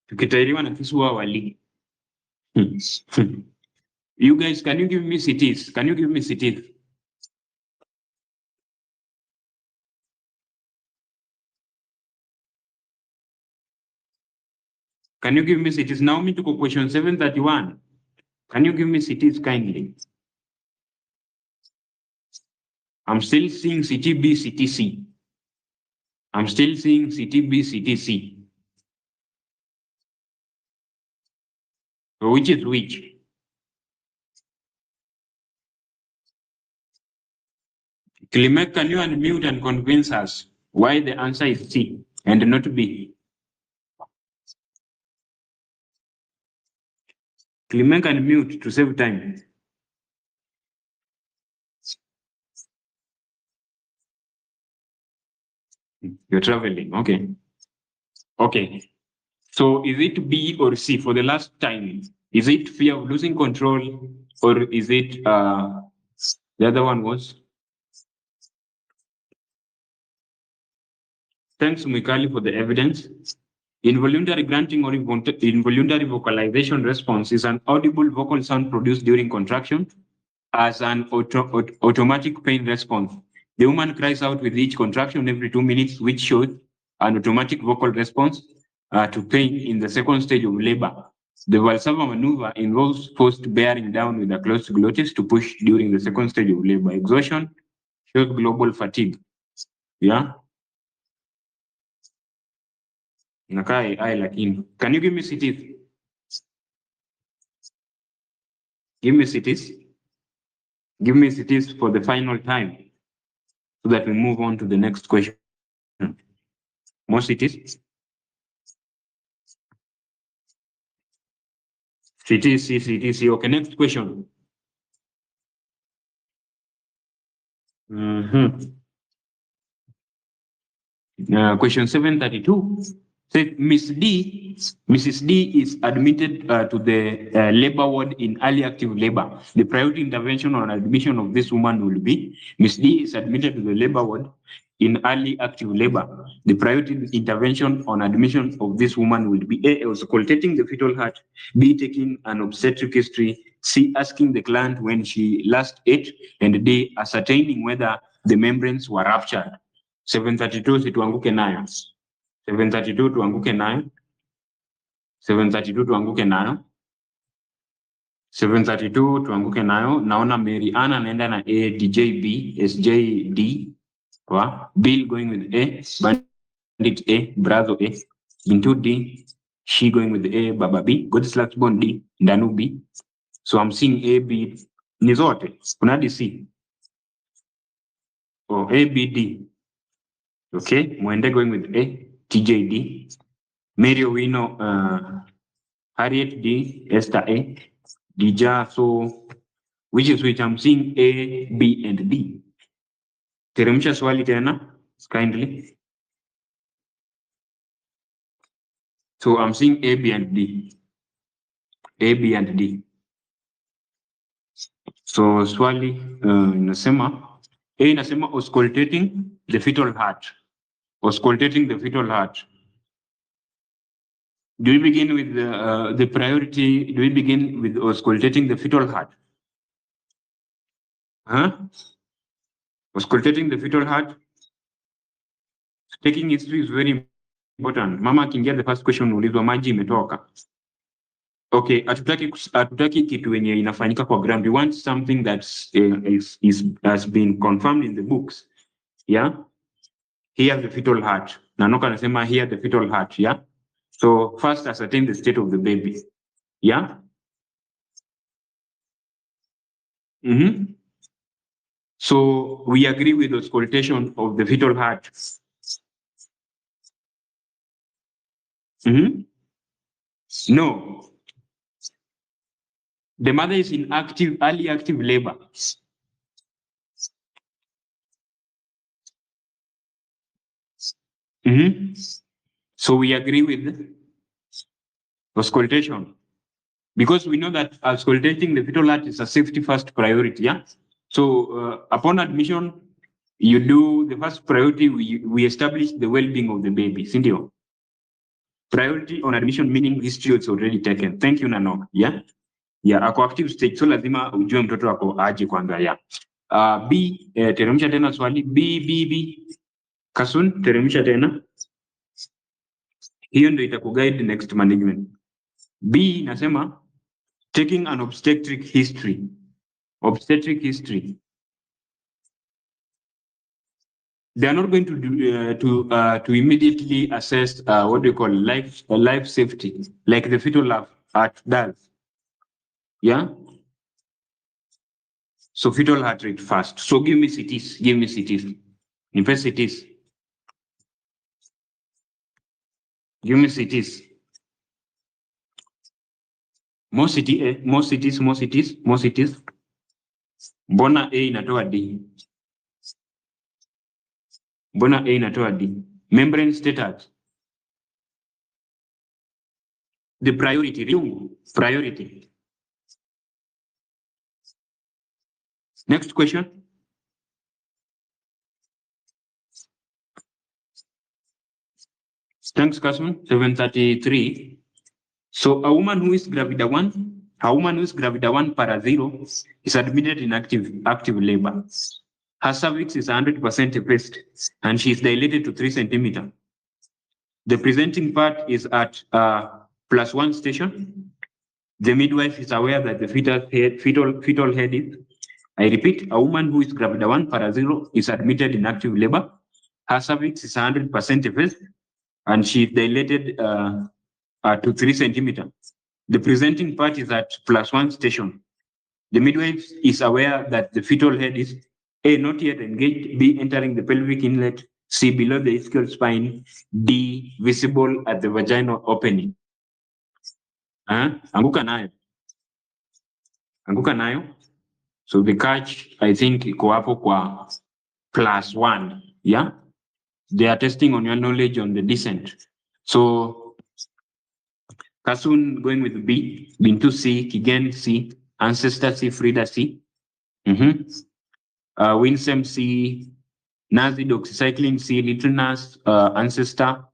Tukitairiwa na kisu wa wali. You guys, can you give me cities? Can you give me cities? Can you give me cities? Now me to go question 731. Can you give me cities kindly? I'm still seeing CTB, CTC. I'm still seeing CTB, CTC. So which is which? Klimek, can you unmute and convince us why the answer is C and not B? Klimek, unmute to save time. You're traveling, okay. Okay. So is it B or C for the last time? Is it fear of losing control, or is it the other one was? Thanks, Mikali, for the evidence. Involuntary grunting or involuntary vocalization response is an audible vocal sound produced during contraction as an automatic pain response. The woman cries out with each contraction every 2 minutes, which shows an automatic vocal response to pain in the second stage of labor. The Valsava maneuver involves forced bearing down with a closed glottis to push during the second stage of labor. Exhaustion shows global fatigue. Yeah. Can you give me cities? Give me cities. Give me cities for the final time so that we move on to the next question. More cities? Cities. Okay, next question. Question 732. Says Mrs. D is admitted to the labor ward in early active labor. The priority intervention on admission of this woman will be Miss D is admitted to the labor ward in early active labor. The priority intervention on admission of this woman will be A, auscultating the fetal heart, B, taking an obstetric history, C, asking the client when she last ate, and D, ascertaining whether the membranes were ruptured. 732 situanguke nayo. 732 tuanguke nayo. 732 tuanguke nayo. 732 tuanguke nayo. Naona Mary Ann anaenda na A, DJB, SJD. Bill going with A, Bandit A, Bravo A. Into D, she going with A, Baba B. Godslackbone D, Ndanu B. So I'm seeing A, B. Ni zote. Kuna DC. Oh, A, B, D. Okay, Mwende going with A, TJD. Mary Owino, Harriet D, Esther A, Dija. So which I'm seeing A, B, and D. Teremsha swali tena, kindly. So I'm seeing A, B, and D. A, B, and D. So swali inasema A inasema auscultating the fetal heart. Auscultating the fetal heart. Do we begin with the priority? Do we begin with auscultating the fetal heart? Auscultating the fetal heart. Taking history is very important. Mama akiingia the first question ulizwa maji imetoka. Okay, hatutaki kitu yenye inafanyika kwa ground. We want something that has been confirmed in the books. Yeah? Here the fetal heart. Nanoka anasema here the fetal heart, yeah? So first ascertain the state of the baby. Yeah? So we agree with the auscultation of the fetal heart. No. The mother is in early active labor. So we agree with auscultation because we know that auscultating the fetal heart is a safety first priority. Yeah. So upon admission, you do the first priority. We establish the well-being of the baby. Sindio? Priority on admission meaning history is already taken. Thank you, Nano. Yeah. Yeah, ako active stage, so lazima ujue mtoto ako aje kwanza. Yeah. B, teremsha tena swali. B. Kasun, teremsha tena. Hiyo ndio itakuguide next management. B nasema taking an obstetric history. Obstetric history. They are not going to do, to immediately assess what they call life safety, like the fetal heart does. Yeah. So fetal heart rate first. So give me CTs. Give me CTs. More cities. Mbona A inatoa D? Membrane status. The priority. Next question. Thanks, Kasman. 733. So a woman who is gravida 1 para 0 is admitted in active labor. Her cervix is 100% effaced and she is dilated to 3 centimeters. The presenting part is at +1 station. The midwife is aware that the fetal head is. I repeat, a woman who is gravida 1 para 0 is admitted in active labor. Her cervix is 100% effaced and she is dilated to 3 centimeters. The presenting part is at +1 station. The midwife is aware that the fetal head is A, not yet engaged, B, entering the pelvic inlet, C, below the ischial spine, D, visible at the vaginal opening. Anguka nayo. So the catch, I think, iko hapo kwa +1. Yeah? They are testing on your knowledge on the descent. So Kasun going with B, Bintu C, Kigen C, Ancestor C, Frida C. Winsem C, Nazi doxycycline C, Little Nas, Ancestor,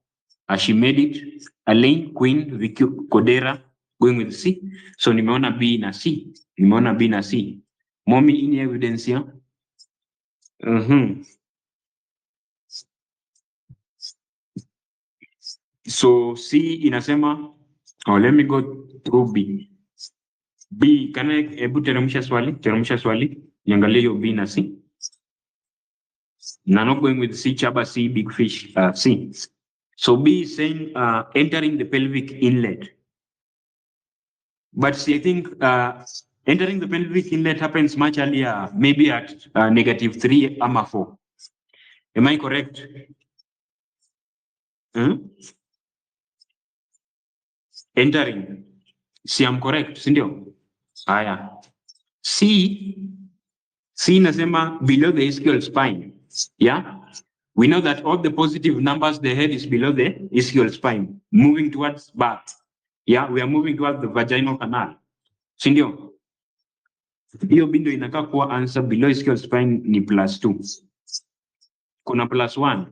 she made it. Elaine, Queen, Vicky, Kodera, going with C. So nimeona B na C. Mommy in evidence here. So C inasema, let me go through B. B, can I hebu teremsha swali, niangalie hiyo B na C. Now not going with C, Chaba C, big fish, C. So B is saying entering the pelvic inlet. But see, I think entering the pelvic inlet happens much earlier, maybe at -3 or 4. Am I correct? Entering. See, I'm correct, sindio? Aya. C nasema below the ischial spine. Yeah? We know that all the positive numbers, the head is below the ischial spine, moving towards back. Yeah, we are moving towards the vaginal canal. Sindio? Hiyo bindo inakaa kuwa answer below ischial spine ni +2. Kuna +1.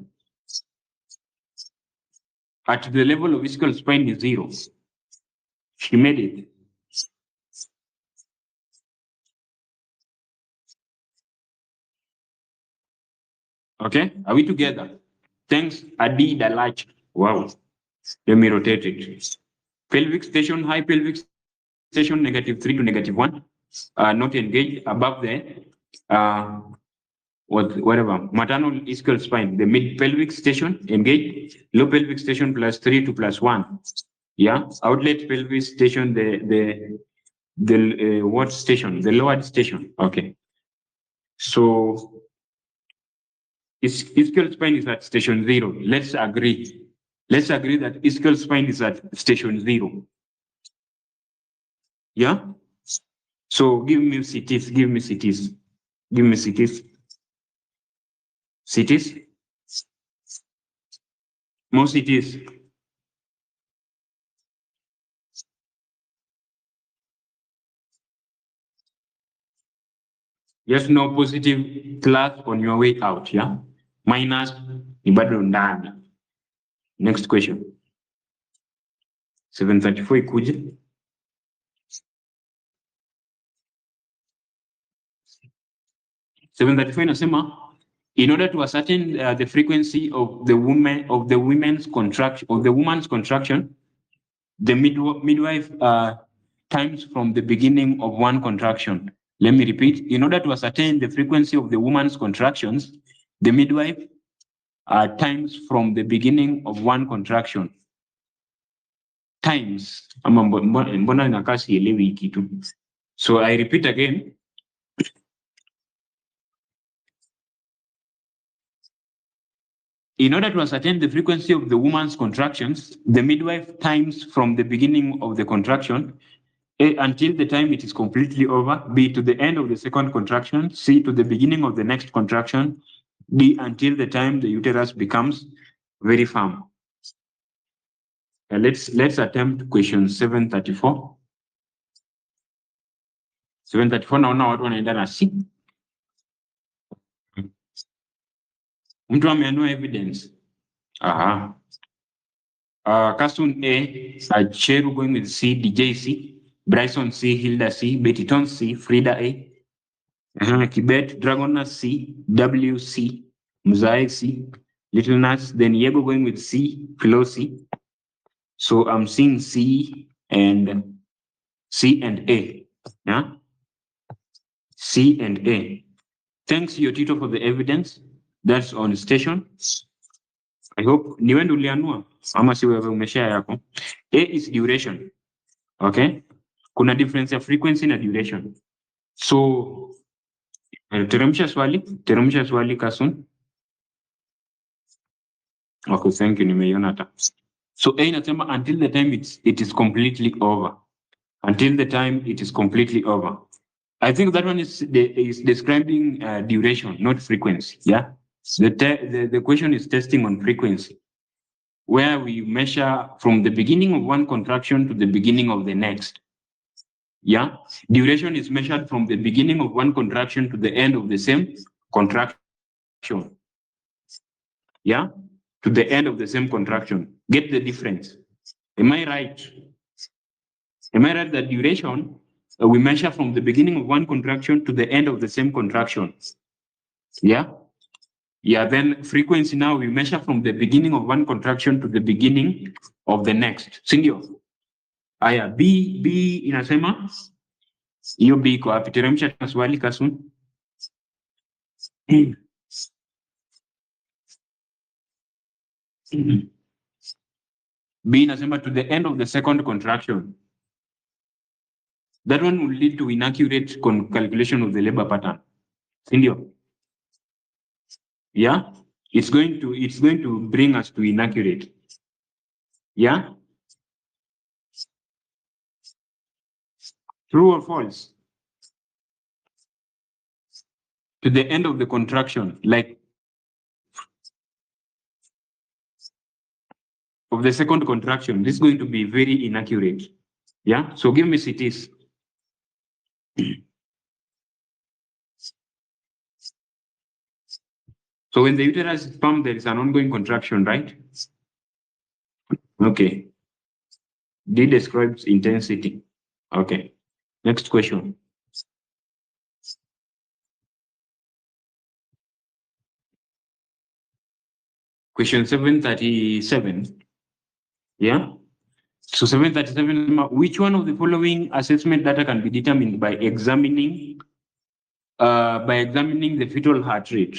At the level of ischial spine is 0. She made it. Okay, are we together? Thanks, Adi Dalach. Wow. Let me rotate it. Pelvic station, high pelvic station, -3 to -1. Not engaged above the whatever maternal ischial spine. The mid pelvic station engaged. Low pelvic station +3 to +1. Yeah. Outlet pelvic station. The what station? The lowered station. Okay. So ischial spine is at station 0. Let's agree. Let's agree that ischial spine is at station 0. Yeah? So give me CTs, give me CTs. Give me CTs. CTs? More CTs. Just no positive class on your way out, yeah? Minus ni bado ndani. Next question. 734 ikuje. Inasema, in order to ascertain the frequency of the woman's contraction, the midwife times from the beginning of one contraction. Let me repeat. In order to ascertain the frequency of the woman's contractions, the midwife times from the beginning of one contraction. Times. Mbona inakaa sielewi kitu. So I repeat again. In order to ascertain the frequency of the woman's contractions, the midwife times from the beginning of the contraction, A, until the time it is completely over, B, to the end of the second contraction, C, to the beginning of the next contraction, D, until the time the uterus becomes very firm. Let's attempt question 734. 734 naona watu wanaenda na C. Mtu ameanua evidence. Aha. Carson A, Cheru going with C, DJ C, Bryson C, Hilda C, Bettyton C, Frida A, Kibet, Dragonas C, WC, Mosaic C, Little Nas, then Yego going with C, Philo C. So I'm seeing C and A. Yeah? C and A. Thanks, Yotito, for the evidence. That's on station. I hope ni wewe ulianua ama si wewe umeshare yako. A is duration. Okay? Kuna difference ya frequency na duration. So teremsha swali Kasun. Okay, thank you, nimeiona hata. So A inasema until the time it is completely over. Until the time it is completely over. I think that one is describing duration, not frequency. Yeah. The question is testing on frequency, where we measure from the beginning of one contraction to the beginning of the next. Yeah. Duration is measured from the beginning of one contraction to the end of the same contraction. Yeah. To the end of the same contraction. Get the difference. Am I right? Am I right that duration we measure from the beginning of one contraction to the end of the same contraction? Yeah? Yeah, then frequency now we measure from the beginning of one contraction to the beginning of the next. Sindio? Aya, B inasema Hiyo B iko wapi? Teremsha tena swali Kasun. B inasema to the end of the second contraction. That one will lead to inaccurate calculation of the labor pattern. Sindio? Yeah? It's going to bring us to inaccurate. Yeah? True or false? To the end of the contraction, like of the second contraction, this is going to be very inaccurate. Yeah? So give me CTs. So when the uterus is pumped, there is an ongoing contraction, right? Okay. D describes intensity. Okay. Next question. Question 737. Yeah. So 737, which one of the following assessment data can be determined by examining the fetal heart rate?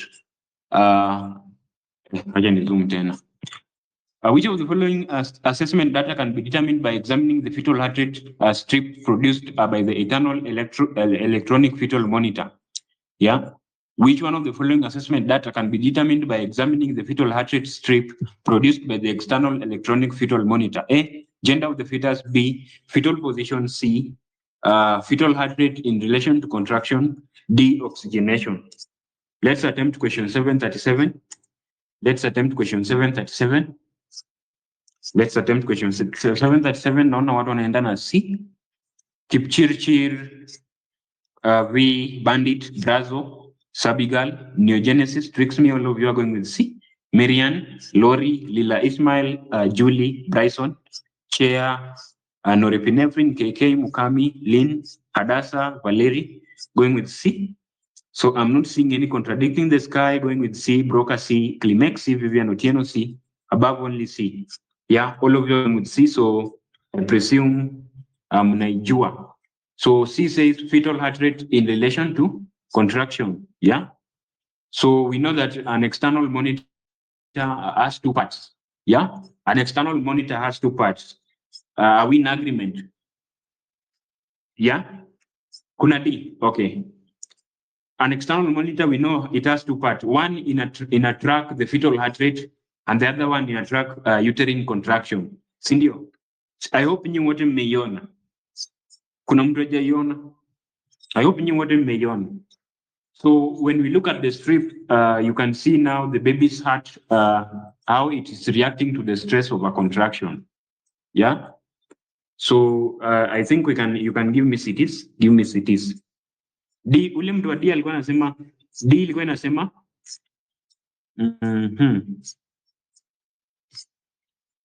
Which of the following assessment data can be determined by examining the fetal heart rate strip produced by the internal electronic fetal monitor? Yeah. Which one of the following assessment data can be determined by examining the fetal heart rate strip produced by the external electronic fetal monitor? A, gender of the fetus. B, fetal position. C, fetal heart rate in relation to contraction. D, oxygenation. Let's attempt question 737. Let's attempt question 737. Let's attempt question 737. Naona watu wanaenda na C. Kipchirchir, V, Bandit, Brazo, Sabigal, Neogenesis, Tricks me, all of you are going with C. Marian, Lori, Lila Ismail, Julie, Bryson, Chair, Norepinephrine, KK, Mukami, Lynn, Hadassah, Valerie, going with C. So I'm not seeing any contradicting the sky, going with C, Broca C, Climex C, Vivian Otieno C, above only C. Yeah, all of you are going with C, so I presume Naijua. So C says fetal heart rate in relation to contraction. Yeah. So we know that an external monitor has two parts. Yeah. An external monitor has two parts. Are we in agreement? Yeah. Kuna D. Okay. An external monitor, we know it has two parts. One in a track the fetal heart rate, and the other one in a track uterine contraction. Sindio? I hope you wote mmeiona. Kuna mtu hajaiona? I hope you wote mmeiona. So when we look at the strip, you can see now the baby's heart, how it is reacting to the stress of a contraction. Yeah. So I think you can give me CTs. Give me CTs. D, ule mtu wa D alikuwa anasema, D ilikuwa inasema.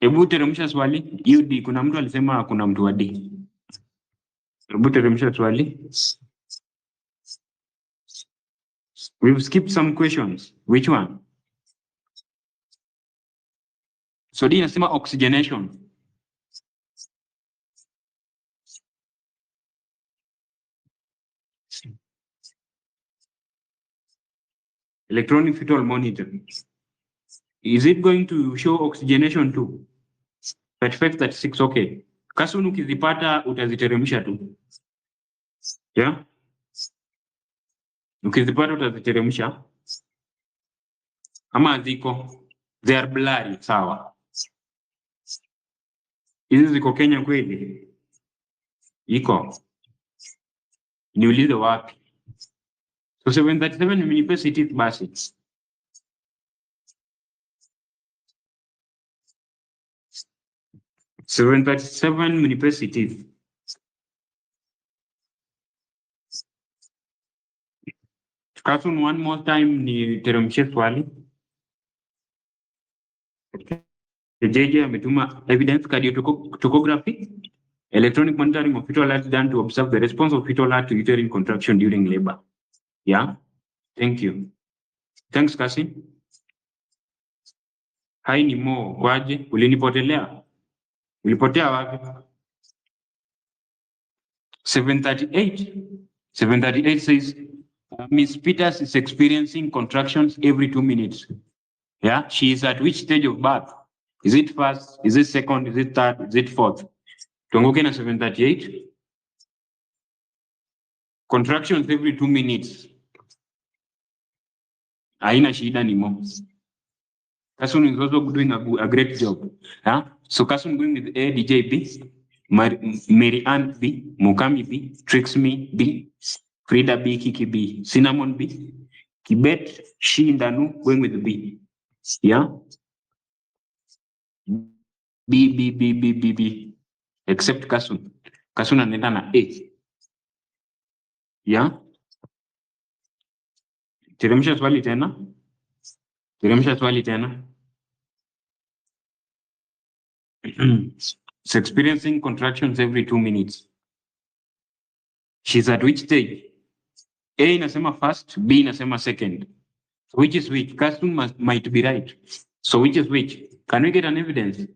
Hebu teremsha swali. Hiyo D, kuna mtu alisema kuna mtu wa D. Hebu teremsha swali. We've skipped some questions. Which one? So D inasema oxygenation. Electronic fetal monitor. Is it going to show oxygenation too? 35, 36, okay. Kasunu ukizipata utaziteremsha tu. Yeah? Ukizipata utaziteremsha. Ama ziko. They are blurry, sawa. Hizi ziko Kenya kweli? Iko. Niulize wapi? So 737 university basi. Seven universities. Kasun one more time ni teremshe swali. JJ ametuma evidence cardiotocography, electronic monitoring of fetal heart done to observe the response of fetal heart to uterine contraction during labor. Yeah, thank you. Thanks, Kasin. Hai ni Mo, waje, ulinipotelea? Ulipotea wapi? 738 says, Miss Peters is experiencing contractions every 2 minutes. Yeah, she is at which stage of birth? Is it first? Is it second? Is it third? Is it fourth? Tuanguke na 738. Contractions every 2 minutes. Haina shida ni mo. Kasun is also doing a great job. Yeah? So Kasun going with A, DJ B, Mary Ann B, Mukami B, Trix Me B, Frida B, Kiki B, Cinnamon B, Kibet, She, Ndanu going with B. Yeah? B. Except Kasun. Kasun anaenda na A. Yeah? Teremsha swali tena. She's experiencing contractions every 2 minutes. She's at which stage? A inasema first, B inasema second. So which is which? Kasun might be right. So which is which? Can we get an evidence?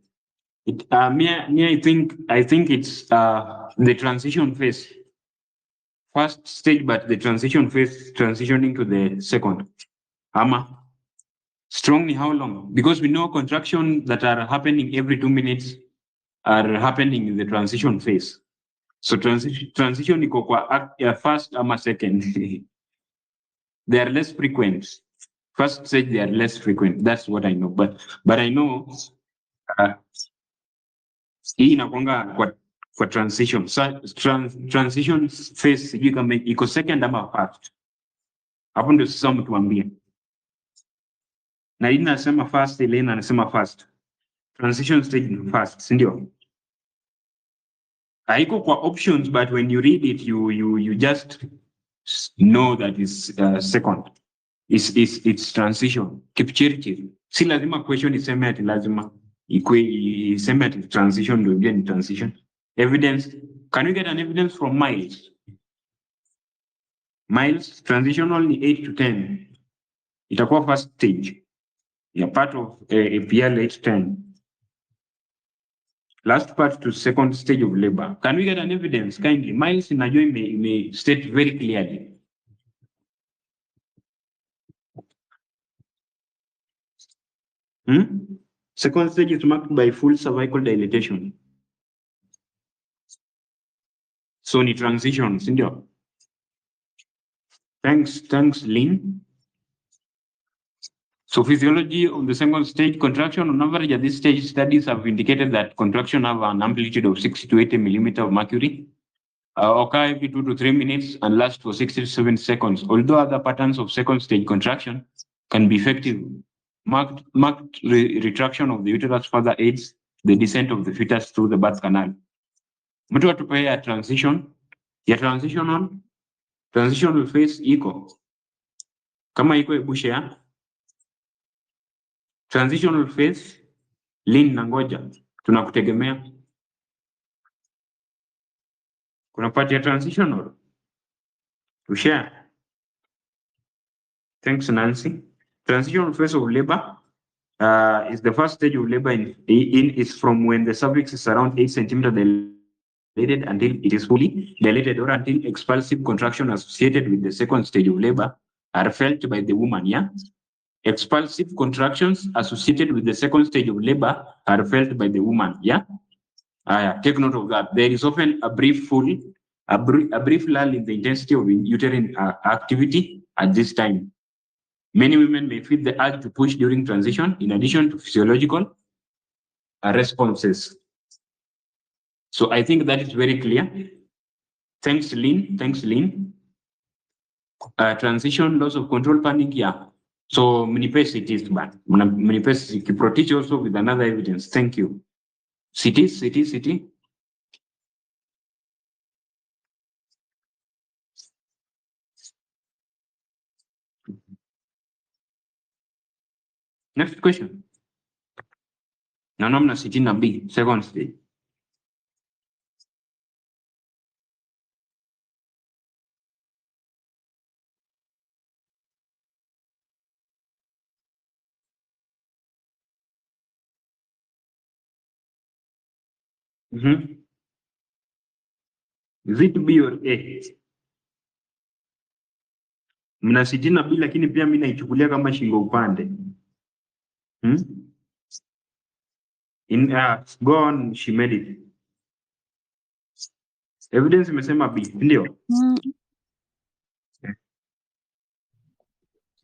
I think it's the transition phase. First stage, but the transition phase transitioning to the second. Ama. Strongly how long? Because we know contractions that are happening every 2 minutes are happening in the transition phase. So transition iko kwa first ama second. They are less frequent. First stage, they are less frequent. That's what I know. But I know hii inakwanga kwa transition. Transition phase sijui kama iko second ama first. Hapo ndio sasa mtuambie. Na hii nasema first, ile anasema first. Transition stage ni first, si ndio? Haiko kwa options, but when you read it, you just know that it's second. It's transition. Kipchirchir. Si lazima question iseme ati lazima iseme ati transition ndio ni transition. Evidence. Can we get an evidence from Miles? Miles, transitional ni 8 to 10. Itakuwa first stage. Yeah, part of APL 8 to 10. Last part to second stage of labor. Can we get an evidence kindly? Miles najua may state very clearly. Second stage is marked by full cervical dilatation. So ni transition, si ndio? Thanks, Lynn. So physiology on the second stage, contraction on average at this stage, studies have indicated that contraction have an amplitude of 60 to 80 millimeter of mercury, occur every 2 to 3 minutes and last for 6 to 7 seconds. Although other patterns of second stage contraction can be effective, marked retraction of the uterus further aids the descent of the fetus through the birth canal. Mtu atupe ya transitional phase iko. Kama iko ebushe ya transitional phase, Lynn na ngoja, tunakutegemea. Kuna part ya transitional? To share. Thanks, Nancy. Transitional phase of labor is the first stage of labor is from when the cervix is around 8 centimeters dilated until it is fully dilated or until expulsive contraction associated with the second stage of labor are felt by the woman, yeah? Expulsive contractions associated with the second stage of labor are felt by the woman, yeah? Take note of that. There is often a brief lull in the intensity of uterine activity at this time. Many women may feel the urge to push during transition in addition to physiological responses. So I think that is very clear. Thanks, Lynn. Transition, loss of control, panic, yeah. So manifest it is bad. Manifest teach also with another evidence. Thank you. City. Next question. Nanomna city na B, second stage. Is it B or A? Mnasitina B, lakini pia mimi naichukulia kama shingo upande. Go on, she made it. Evidence imesema B, ndio?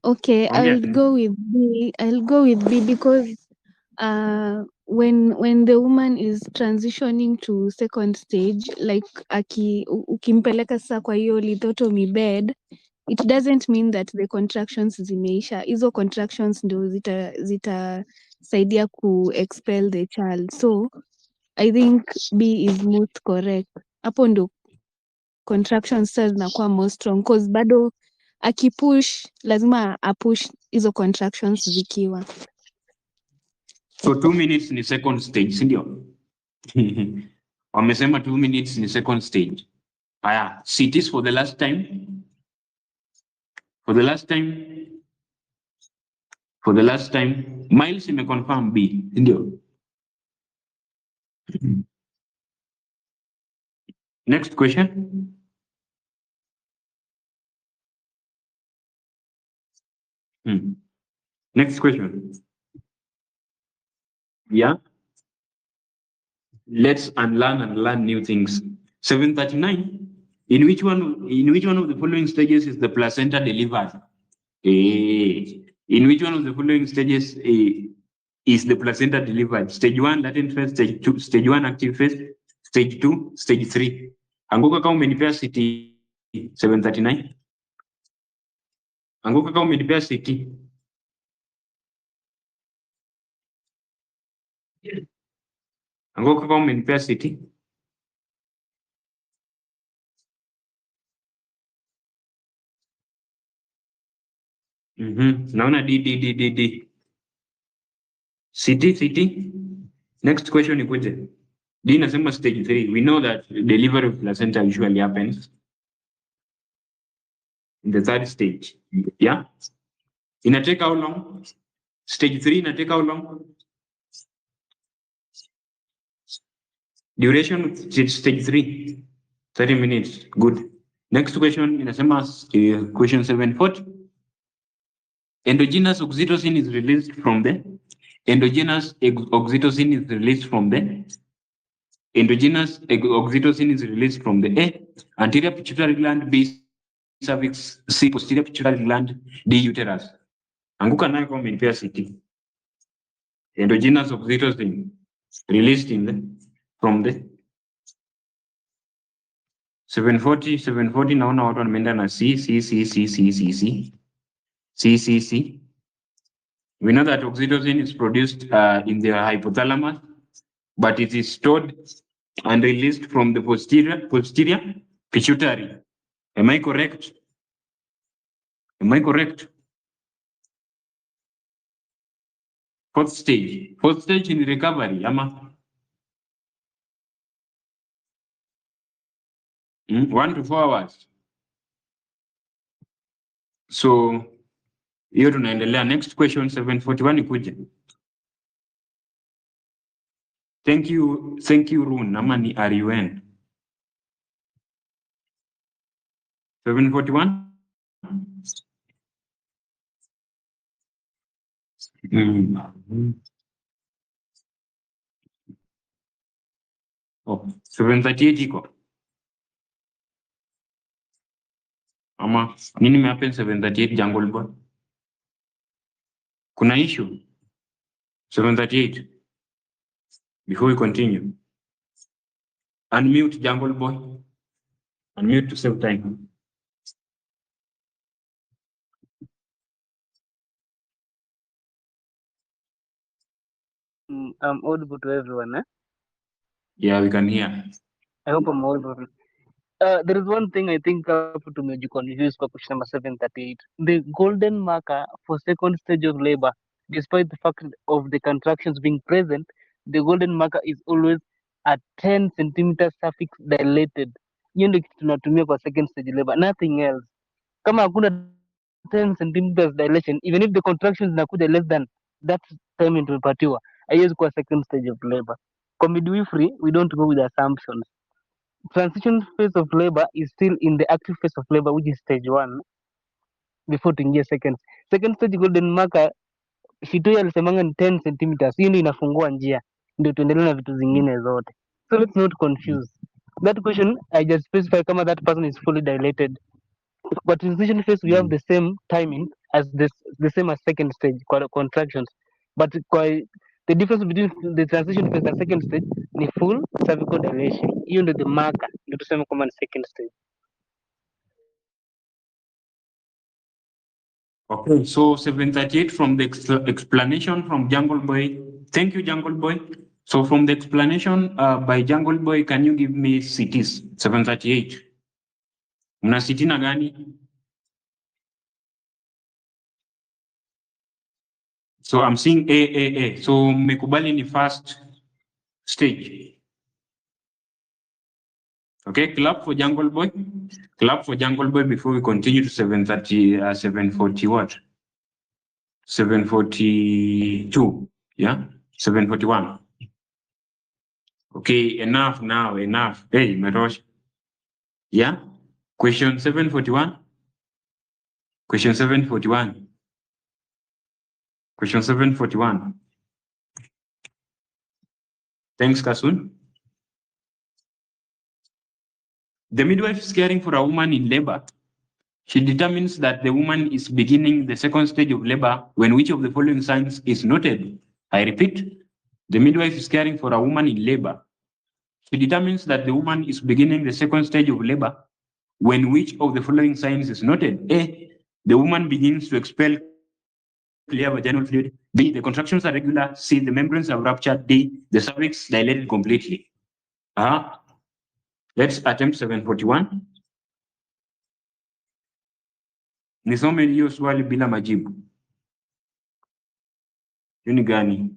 Okay, Ongea I'll tena. go with B. I'll go with B because when the woman is transitioning to second stage, like ukimpeleka sasa kwa hiyo lithotomy bed, it doesn't mean that the contractions zimeisha. Hizo contractions ndio zitasaidia ku-expel the child. So I think B is most correct. Hapo ndo contractions sasa zinakuwa more strong cause bado akipush lazima apush hizo contractions zikiwa. So 2 minutes ni second stage, si ndio? Wamesema 2 minutes ni second stage. Aya, CTs for the last time. For the last time, Miles imeconfirm B, si ndio? Next question. Next question. Yeah. Let's unlearn and learn new things. 739. In which one of the following stages is the placenta delivered? In which one of the following stages is the placenta delivered? Stage 1 latent phase, stage 1 active phase, stage 2, stage 3. Anguka kama umenipea CT 739. Anguka kama umenipea CT. Anguka kama umenipea CT. Naona D. CT. Next question ikuje. D nasema stage 3. We know that delivery of placenta usually happens in the third stage. Yeah? Ina take how long? Stage 3 ina take how long? Duration stage 3. 30 minutes. Good. Next question inasema question 740. Endogenous oxytocin is released from the Endogenous oxytocin is released from the A. Anterior pituitary gland, B. Cervix, C. Posterior pituitary gland, D. Uterus. Anguka nayo kama umenipea CT. Endogenous oxytocin released from the 740 naona watu wameenda na C. We know that oxytocin is produced in the hypothalamus, but it is stored and released from the posterior pituitary. Am I correct? Fourth stage in recovery, ama 1 to 4 hours. So hiyo tunaendelea. Next question 741 ikuje. Thank you Rune, ama ni RUN. 741. Oh, 738 iko. Ama nini mehappen 738 jungle boy? Kuna issue 738. Before we continue, unmute jungle boy. Unmute to save time. I'm audible to everyone, eh? Yeah, we can hear. I hope I'm audible. There is one thing I think hapo tumejiconfuse kwa question number 738. The golden marker for second stage of labor, despite the fact of the contractions being present, the golden marker is always at 10 centimeters suffix dilated. Hiyo ndio kitu tunatumia kwa second stage labor, nothing else. Kama hakuna 10 centimeters dilation, even if the contractions zinakuja less than that time tumepatiwa, haiwezi kuwa second stage of labor. Kwa midwifery, we don't go with assumptions. transition phase of labor is still in the active phase of labor, which is stage 1 before tuingie second. Second stage golden marker Shitoi alisemanga ni 10 centimeters. Hiyo ndio inafungua njia, ndio tuendelee na vitu zingine zote. So let's not confuse that question. I just specify kama that person is fully dilated. But transition phase we have the same timing as the same as second stage contractions, but the difference between the transition phase and second stage ni full cervical dilation. Hiyo ndio the marker, ndio tuseme kama ni second stage. Okay, so 738 from the explanation from Jungle Boy. Thank you, Jungle Boy. So from the explanation by Jungle Boy, can you give me CTs? 738. Mna CT na gani? So I'm seeing A. So mmekubali ni first stage. Okay, clap for Jungle Boy. Clap for Jungle Boy before we continue to 740 what? 742. Yeah, 741. Okay, enough now, enough. Hey, Merosh. Yeah, question 741. Question 741. Question 741. Thanks, Kasun. The midwife is caring for a woman in labor. She determines that the woman is beginning the second stage of labor when which of the following signs is noted. I repeat, the midwife is caring for a woman in labor. She determines that the woman is beginning the second stage of labor when which of the following signs is noted. A, the woman begins to expel clear vaginal fluid. B, the contractions are regular. C, the membranes have ruptured. D, the cervix dilated completely. Let's attempt 741. Nisome hiyo swali bila majibu. Hiyo ni gani?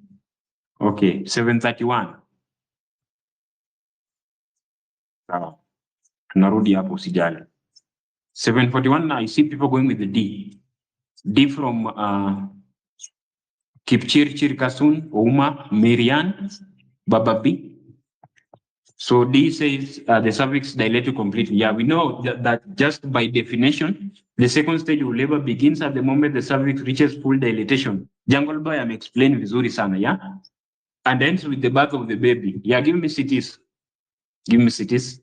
Okay, 731. Sawa. Tunarudi hapo usijali. 741, I see people going with the D. D from Kipchirchir Kasun, Ouma, Miriam, Baba B. So D says the cervix dilated completely. Yeah, we know that just by definition, the second stage of labor begins at the moment the cervix reaches full dilatation. Jungle Boy, I'm explaining vizuri sana, yeah? And ends with the birth of the baby. Yeah, give me CTs. Give me CTs.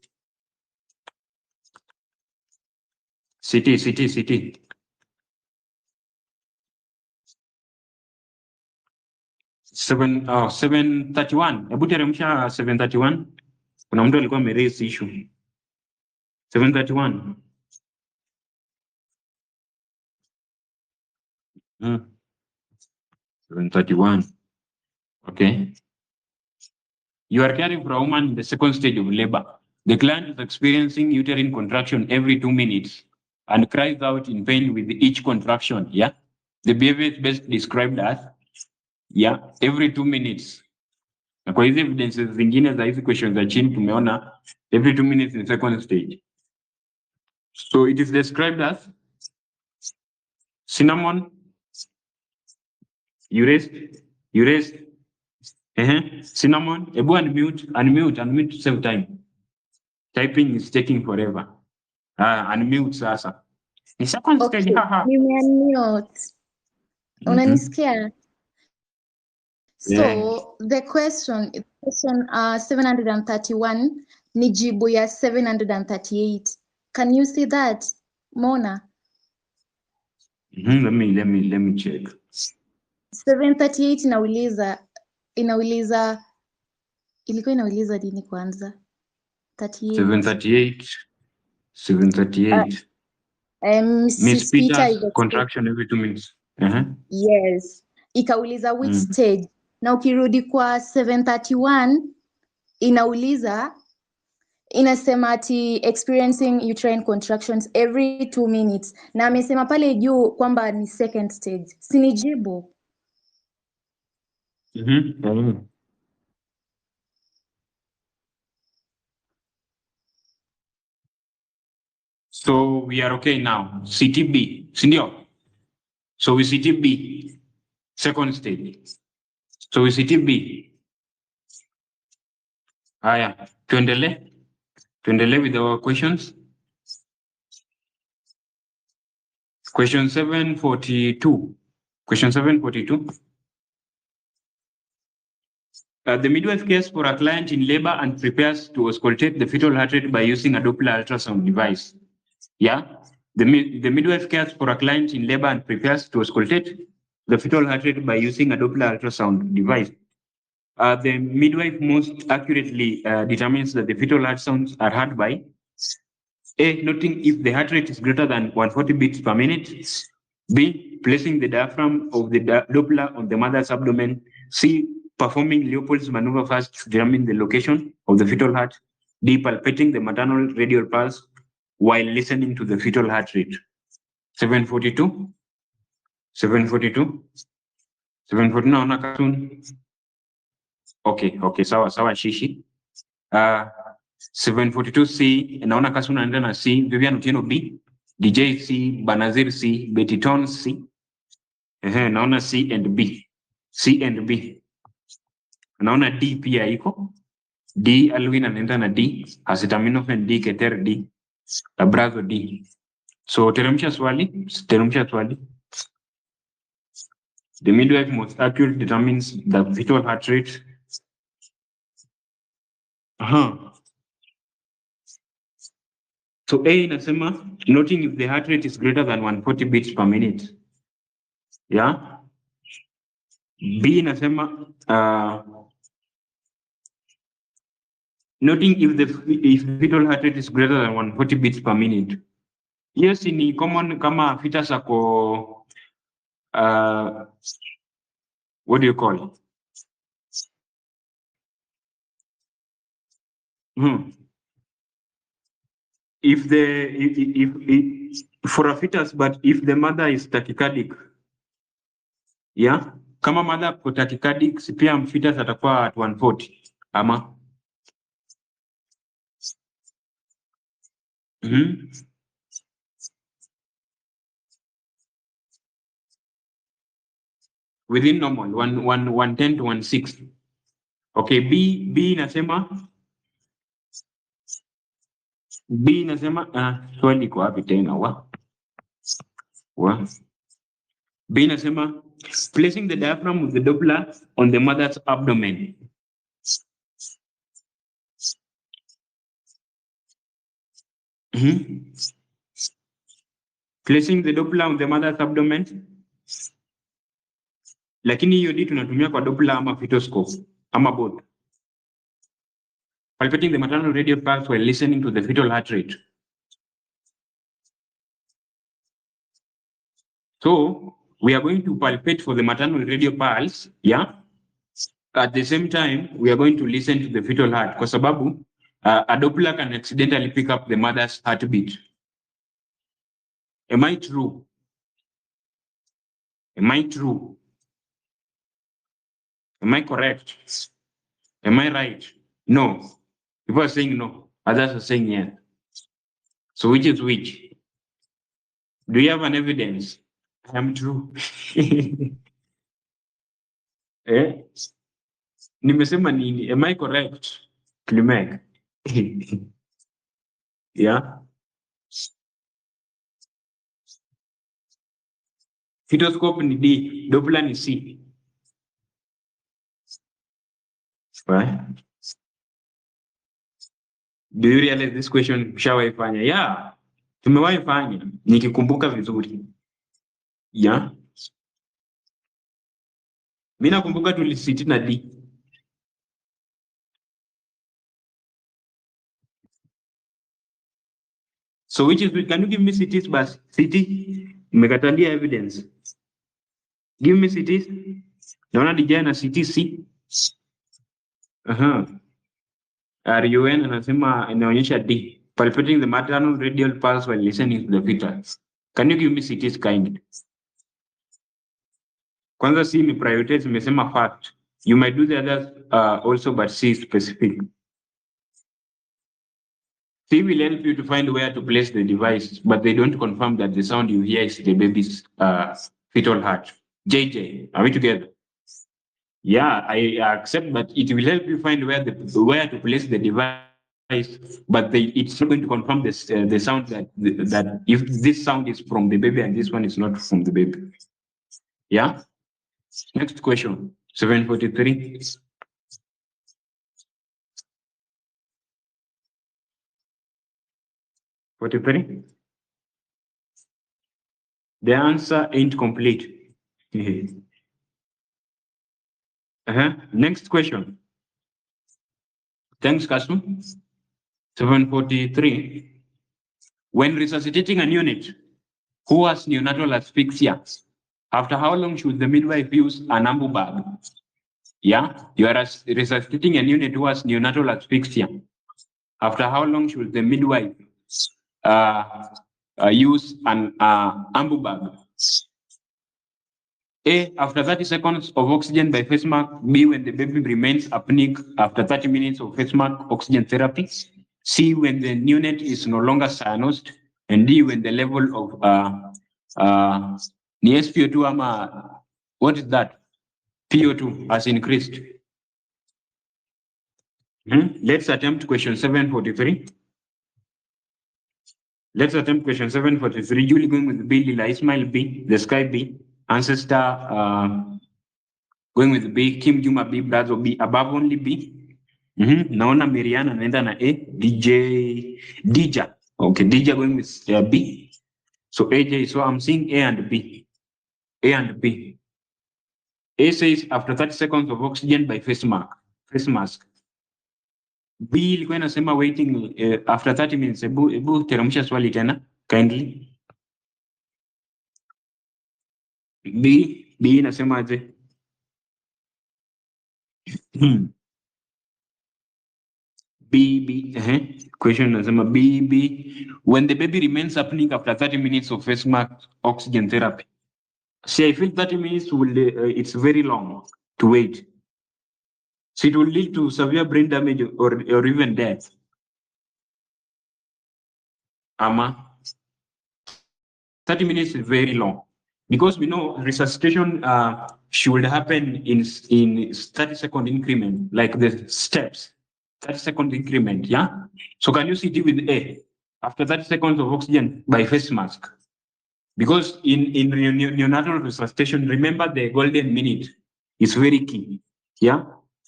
CT. 731. Hebu teremsha 731. Kuna mtu alikuwa ameraise issue. 731. 731. Okay. You are caring for a woman in the second stage of labor. The client is experiencing uterine contraction every 2 minutes and cries out in pain with each contraction. Yeah. The behavior is best described as every 2 minutes. Na kwa hizi evidences zingine za hizi questions za chini tumeona every 2 minutes in second stage. So it is described as cinnamon, you raised, cinnamon, ebu unmute to save time. Typing is taking forever. Unmute sasa. Ni second stage, haha. Nimeunmute. Unanisikia? So the question 731 ni jibu ya 738. Can you see that, Mona? Let me check. 738 ilikuwa inauliza dini kwanza. 738. Miss Peter's contraction every 2 minutes. Yes. Ikauliza which stage. Na ukirudi kwa 731 inasema ati experiencing uterine contractions every 2 minutes. Na amesema pale juu kwamba ni second stage. Sinijibu. So we are okay now. CTB, sindio? So we CTB, second stage. So we CTB. Haya, tuendelee. Tuendelee with our questions. Question 742. Question 742. The midwife cares for a client in labor and prepares to auscultate the fetal heart rate by using a Doppler ultrasound device. Yeah, the midwife cares for a client in labor and prepares to auscultate the fetal heart rate by using a Doppler ultrasound device. The midwife most accurately determines that the fetal heart sounds are heard by A, noting if the heart rate is greater than 140 beats per minute. B, placing the diaphragm of the Doppler on the mother's abdomen. C, performing Leopold's maneuver first to determine the location of the fetal heart. D, palpating the maternal radial pulse while listening to the fetal heart rate. 742. 742. 742 naona cartoon. Okay, sawa shishi. 742C naona kasi unaenda na C, Vivian Otieno B, DJ C, Banazir C, Betty Ton C. Naona C and B. Naona D pia iko. D Alwin anaenda na D, acetaminophen D, Keter D, Abrazo D. So teremsha swali. The midwife most accurately determines the fetal heart rate. So A inasema noting if the heart rate is greater than 140 beats per minute. Yeah. B inasema noting if the fetal heart rate is greater than 140 beats per minute. Yes, ni common kama fetus ako what do you call it? If for a fetus, but if the mother is tachycardic, yeah, kama mother ko tachycardic, si pia fetus atakuwa at 140 ama within normal 110 to 160. Okay, B inasema swali kwa wapi tena B inasema placing the diaphragm of the Doppler on the mother's abdomen. Placing the Doppler on the mother's abdomen. Lakini hiyo D tunatumia kwa Doppler ama fetoscope ama both. Palpating the maternal radial pulse while listening to the fetal heart rate. So we are going to palpate for the maternal radial pulse, yeah. At the same time, we are going to listen to the fetal heart kwa sababu a Doppler can accidentally pick up the mother's heartbeat. Am I true? Am I correct? Am I right? No. People are saying no. Others are saying yes. So which is which? Do you have an evidence? I am true. Nimesema nini? Am I correct? Klimek. Yeah. Fetoscope ni D, Doppler ni C. Right? Do you realize this question shawahi fanya? Yeah. Tumewahi fanya. Nikikumbuka vizuri. Yeah. Mimi nakumbuka tulisiti na D. So which is, can you give me cities bas? City, mmekatalia evidence. Give me cities. Naona DJ na city C. RUN anasema inaonyesha D. Palpating the maternal radial pulse while listening to the fetus. Can you give me cities kind? Kwanza C ni prioritize, imesema fact. You might do the others also, but C specific. C will help you to find where to place the device, but they don't confirm that the sound you hear is the baby's fetal heart. JJ, are we together? Yeah, I accept, but it will help you find where to place the device, but it's not going to confirm this, the sound that if this sound is from the baby and this one is not from the baby. Yeah. Next question, 743. The answer ain't complete. Next question. Thanks, Kasum. 743. When resuscitating an unit who has neonatal asphyxia, after how long should the midwife use an ambu bag? Yeah, you are resuscitating a unit who has neonatal asphyxia. After how long should the midwife use an ambu bag? A, after 30 seconds of oxygen by face mask. B, when the baby remains apneic after 30 minutes of face mask oxygen therapy. C, when the neonate is no longer cyanosed. And D, when the level of SpO2, what is that? PO2 has increased. Let's attempt question 743. Let's attempt question 743. Julie going with B, Lila Ismail B, the Sky B, Ancestor going with B, Kim Juma B, Brazo B, above only B. Naona Miriana anaenda na A, Dija. Okay, Dija going with B. So AJ, so I'm seeing A and B. A and B. A says after 30 seconds of oxygen by face mask. B ilikuwa inasema waiting after 30 minutes. Ebu teremsha swali tena kindly. B inasema aje? Question inasema B. When the baby remains apneic after 30 minutes of face mask oxygen therapy. See, I feel 30 minutes will it's very long to wait. So it will lead to severe brain damage or even death. Ama 30 minutes is very long because we know resuscitation should happen in 30-second increment, like the steps, 30-second increment. Yeah. So can you see it with A after 30 seconds of oxygen by face mask? Because in neonatal resuscitation, remember the golden minute is very key. Yeah.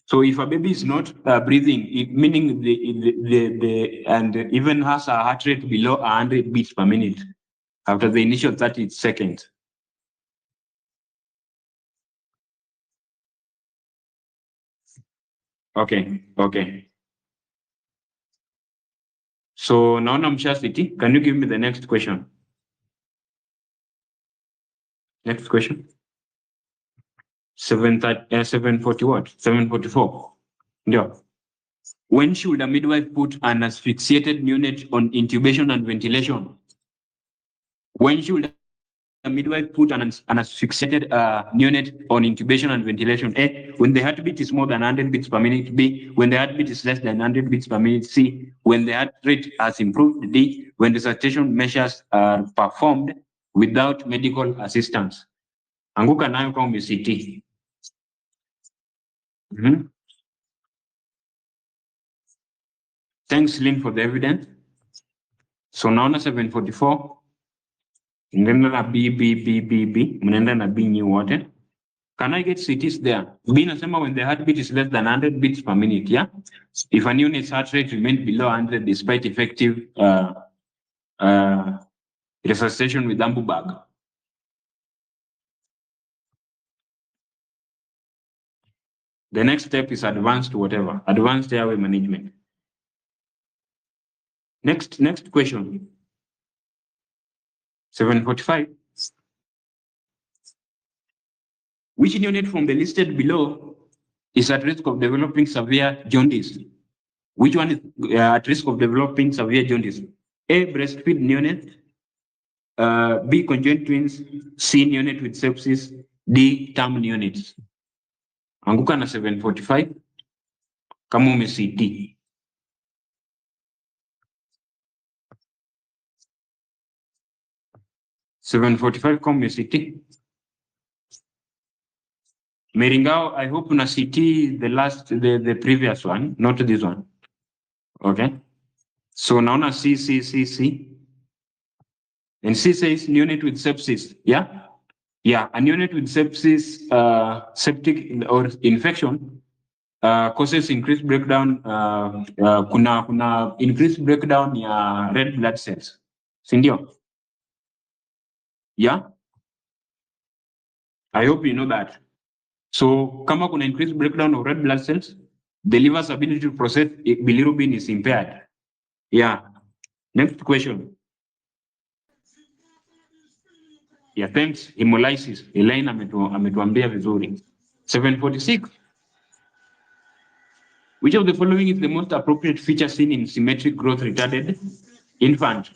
So if a baby is not breathing, meaning the and even has a heart rate below 100 beats per minute after the initial 30 seconds. Okay. So now Namshasiti, can you give me the next question? Next question. 740 what? 744. Yeah. When should a midwife put an asphyxiated neonate on intubation and ventilation? When should a midwife put an asphyxiated neonate on intubation and ventilation? A, when the heartbeat is more than 100 beats per minute. B, when the heartbeat is less than 100 beats per minute. C, when the heart rate has improved. D, when resuscitation measures are performed without medical assistance. Anguka nayo kama CT. Thanks, Lynn, for the evidence. So naona 744. Mnaenda na B. Mnaenda na B new water. Can I get CTs there? B nasema when the heartbeat is less than 100 beats per minute, yeah? If a unit's heart rate remains below 100 despite effective resuscitation with ambu bag. The next step is advanced airway management. Next question. 745. Which neonate from the listed below is at risk of developing severe jaundice? Which one is at risk of developing severe jaundice? A, breastfeed neonate. B, conjoined twins. C, neonate with sepsis. D, term neonates. Anguka na 745. Kama umecd. $745 kama umecd. Meringao, I hope una CT the previous one, not this one. Okay. So naona C. And C says neonate with sepsis. Yeah? Yeah, a neonate with sepsis, septic or infection causes increased breakdown, kuna increased breakdown ya red blood cells. Sindio? Yeah? I hope you know that. So kama kuna increased breakdown of red blood cells, the liver's ability to process bilirubin is impaired. Yeah. Next question. Yeah, thanks. Hemolysis. Elaine ametuambia vizuri. 746. Which of the following is the most appropriate feature seen in symmetric growth retarded infant?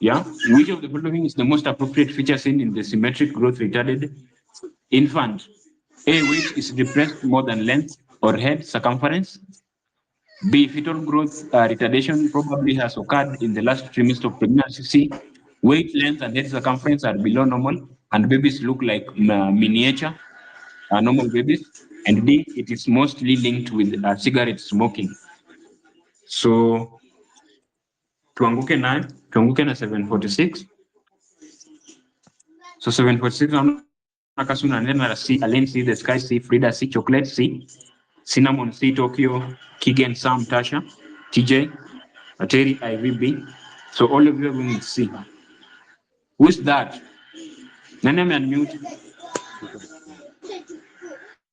Yeah. Which of the following is the most appropriate feature seen in the symmetric growth retarded infant? A, weight is depressed more than length or head circumference. B, fetal growth retardation probably has occurred in the last trimester of pregnancy. C, weight, length, and head circumference are below normal, and babies look like miniature normal babies. And D, it is mostly linked with cigarette smoking. So, tuanguke na 746. So 746, Nakasuna, Nena C, Alain C, the Sky C, Frida C, Chocolate C, Cinnamon C, Tokyo, Kigen Sam, Tasha, TJ, Ateri, IVB. So all of you are going to see. Who's that? Name and mute.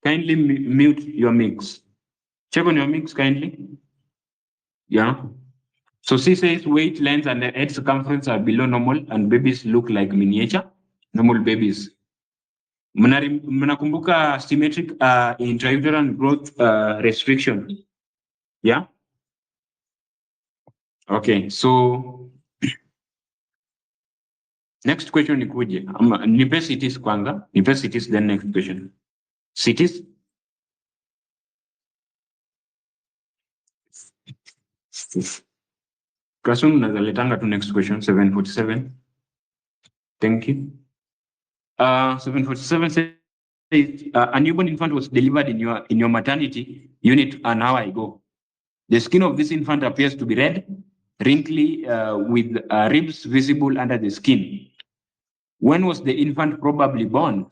Kindly mute your mix. Check on your mix kindly. Yeah. So C says weight, length, and head circumference are below normal, and babies look like miniature normal babies. Mnakumbuka symmetric intrauterine growth restriction. Yeah. Okay. So next question nikuje. Nipe cities kwanza. Nipe cities, then next question. Cities. Classroom nazaletanga to next question. 747. Thank you. 747 says a newborn infant was delivered in your maternity unit an hour ago. The skin of this infant appears to be red, wrinkly, with ribs visible under the skin. When was the infant probably born?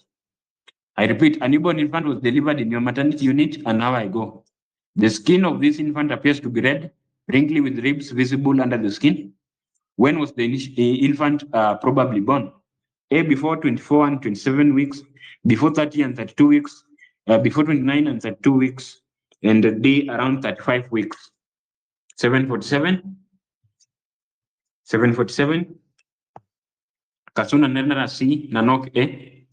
I repeat, a newborn infant was delivered in your maternity unit an hour ago. The skin of this infant appears to be red, wrinkly, with ribs visible under the skin. When was the infant probably born? A, before 24 and 27 weeks, before 30 and 32 weeks, before 29 and 32 weeks, and D, around 35 weeks. 747. 747. Kasuna Nenara C, Nanok A,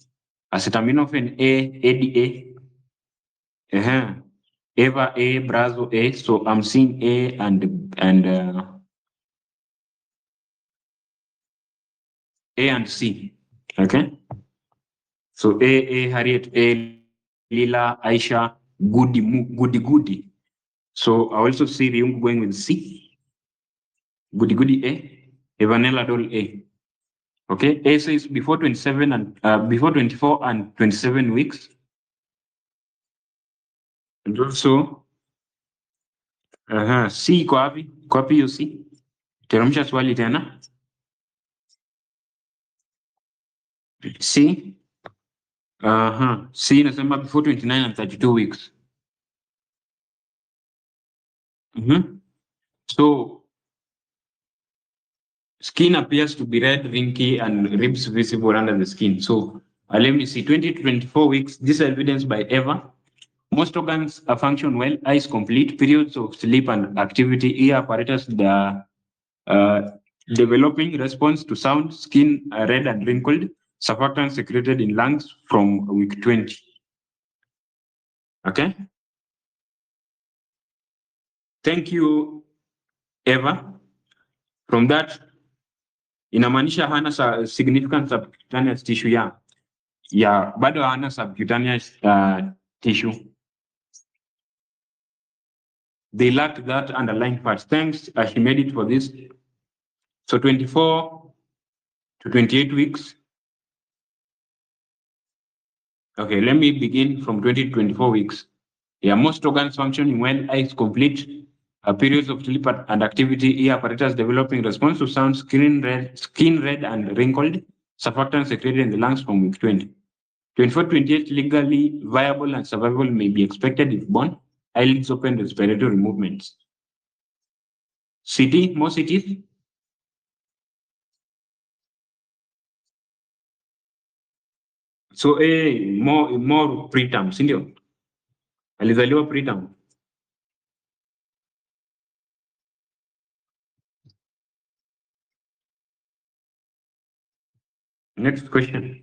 acetaminophen A, ADA. Eva A, Brazo A. So I'm seeing A and C. Okay. So A, Harriet A, Lila, Aisha, Goody. So I also see Ryung going with C. Goody A, Evanella Doll A. Okay. A says before 27 and before 24 and 27 weeks. And also C kwa wapi hiyo C? Teremsha swali tena. C. C inasema before 29 and 32 weeks. So skin appears to be red, wrinkly, and ribs visible under the skin. So let me see, 20 to 24 weeks. This is evidenced by Eva. Most organs function well, eyes complete, periods of sleep and activity, ear apparatus, the developing response to sound, skin red and wrinkled, surfactants secreted in lungs from week 20. Okay. Thank you, Eva. From that, inamaanisha hana significant subcutaneous tissue ya bado hana subcutaneous tissue. They lacked that underlying part. Thanks, she made it for this. So 24 to 28 weeks. Okay, let me begin from 20 to 24 weeks. Yeah, most organs functioning well, eyes complete, Periods of sleep and activity, ear apparatus developing response to sound, skin red and wrinkled, surfactants secreted in the lungs from week 20. 24 28, legally viable and survival may be expected if born, eyelids open, respiratory movements. CT, more CTs? So more preterm, si ndio? Alizaliwa preterm. Next question.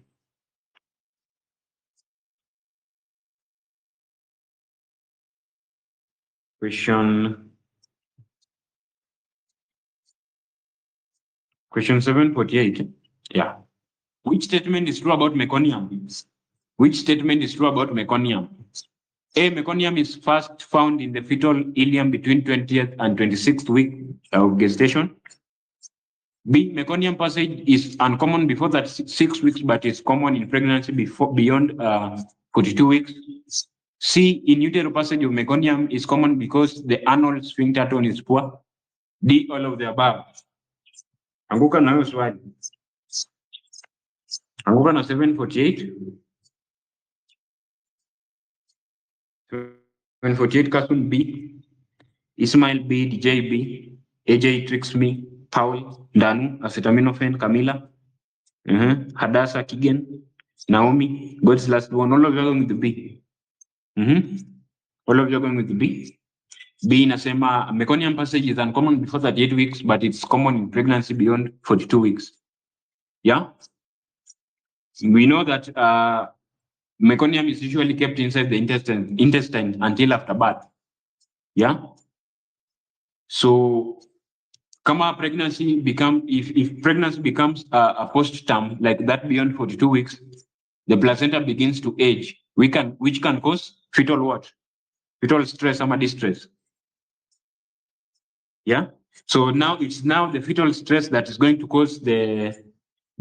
Question 748. Yeah. Which statement is true about meconium? Which statement is true about meconium? A, meconium is first found in the fetal ileum between 20th and 26th week of gestation. B, meconium passage is uncommon before that 6 weeks, but is common in pregnancy beyond 42 weeks. C, in utero passage of meconium is common because the anal sphincter tone is poor. D, all of the above. Anguka na hiyo swali. Anguka na 748. 748 Kasun B, Ismail B, DJ B, AJ Tricks Me, Paul, Danu, Acetaminophen, Camila, Hadassah, Kigen, Naomi, God's last one. All of you are going with the B. All of you are going with the B. B inasema meconium passage is uncommon before 38 weeks, but it's common in pregnancy beyond 42 weeks. Yeah? We know that meconium is usually kept inside the intestine until after birth. Yeah? So kama pregnancy if pregnancy becomes a post-term like that beyond 42 weeks, the placenta begins to age, which can cause fetal what? Fetal stress or distress. Yeah. So now it's the fetal stress that is going to cause the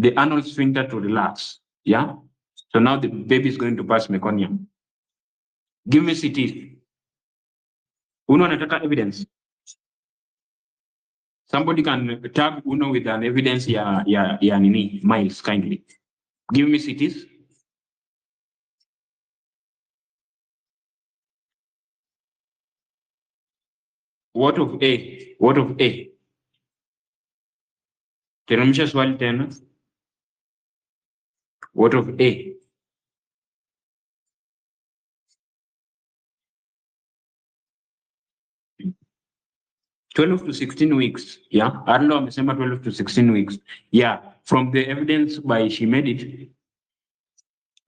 anal sphincter to relax. Yeah. So now the baby is going to pass meconium. Give me CT. Uno anataka evidence. Somebody can tag Uno with an evidence nini miles kindly. Give me CTs. What of A? What of A? Teremsha swali tena. What of A? $12 to 16 weeks. Yeah. Arlo amesema 12 to 16 weeks. Yeah. From the evidence by she made it.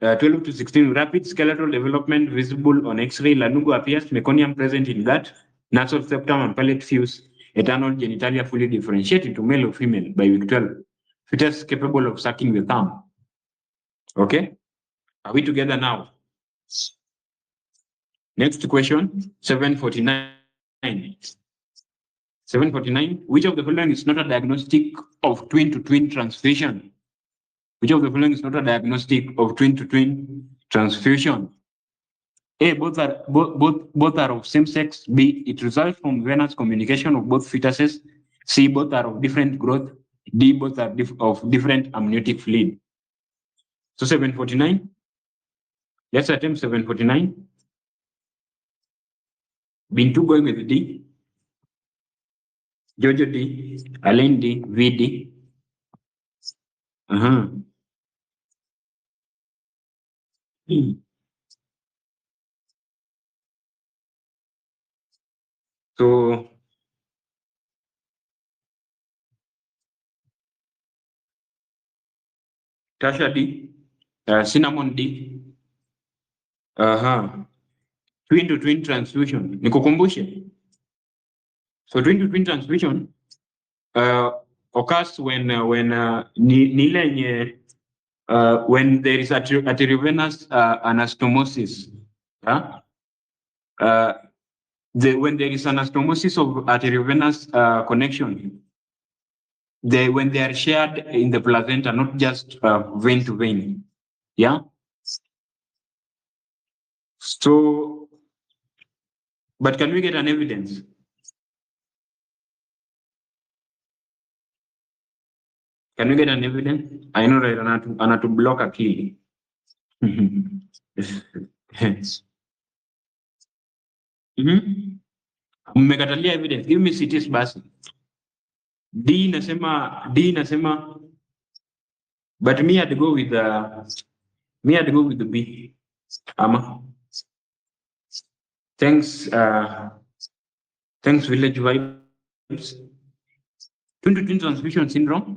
12 to 16, rapid skeletal development visible on X-ray. Lanugo appears, meconium present in gut, nasal septum and palate fuse, eternal genitalia fully differentiated to male or female by week 12. Fetus capable of sucking the thumb. Okay? Are we together now? Next question, 749. 749, which of the following is not a diagnostic of twin-to-twin transfusion? Which of the following is not a diagnostic of twin-to-twin transfusion? A, both are of same sex. B, it results from venous communication of both fetuses. C, both are of different growth. D, both are of different amniotic fluid. So 749. Let's attempt 749. Bintu going with D. Jojo D. Alain D. V D. So Tasha D, Cinnamon D. Twin-to-twin transfusion. Nikukumbushe. So twin-to-twin transfusion occurs when there is arteriovenous anastomosis. When there is anastomosis of arteriovenous connection, when they are shared in the placenta, not just vein to vein. Yeah. So, but can we get an evidence? Can we get an evidence? I know that anatu block akili. Mmekatalia evidence. Give me cities basi. D nasema but me I'd go with the B. Thanks village vibes. Twin transfusion syndrome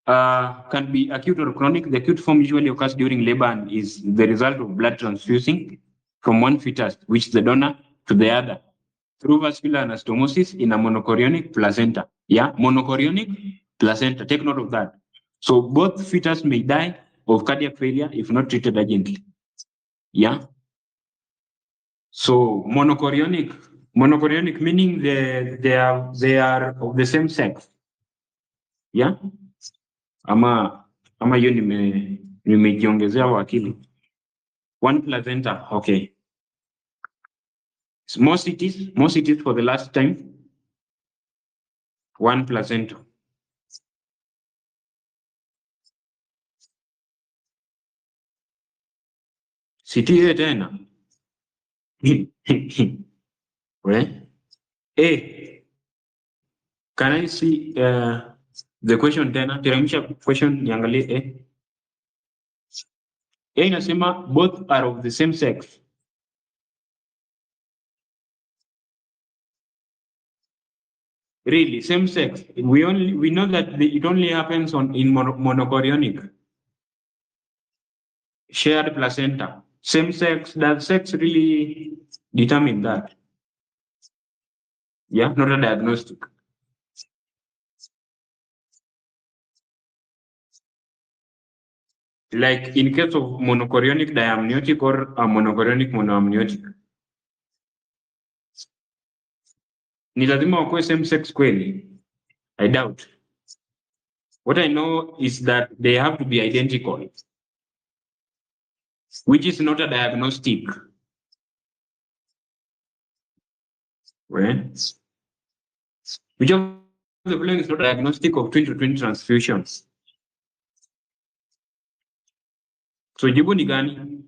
can be acute or chronic. The acute form usually occurs during labor and is the result of blood transfusing from one fetus, which the donor, to the other, through vascular anastomosis in a monochorionic placenta. Yeah, monochorionic placenta. Take note of that. So both fetus may die of cardiac failure if not treated urgently. Yeah. So monochorionic meaning they are of the same sex. Yeah. Ama hiyo nimejiongezea wakili. One placenta, okay. Most cities for the last time. One placenta. City tena. Right? Can I see the question tena? Teremsha question niangalie inasema both are of the same sex. Really, same sex. We know that it only happens in monochorionic. Shared placenta. Same sex. Does sex really determine that? Yeah, not a diagnostic. Like in case of monochorionic diamniotic or a monochorionic monoamniotic. Ni lazima wakuwe same sex kweli? I doubt. What I know is that they have to be identical, which is not a diagnostic. Right? Which of the following is not a diagnostic of twin-to-twin transfusions? So jibu ni gani?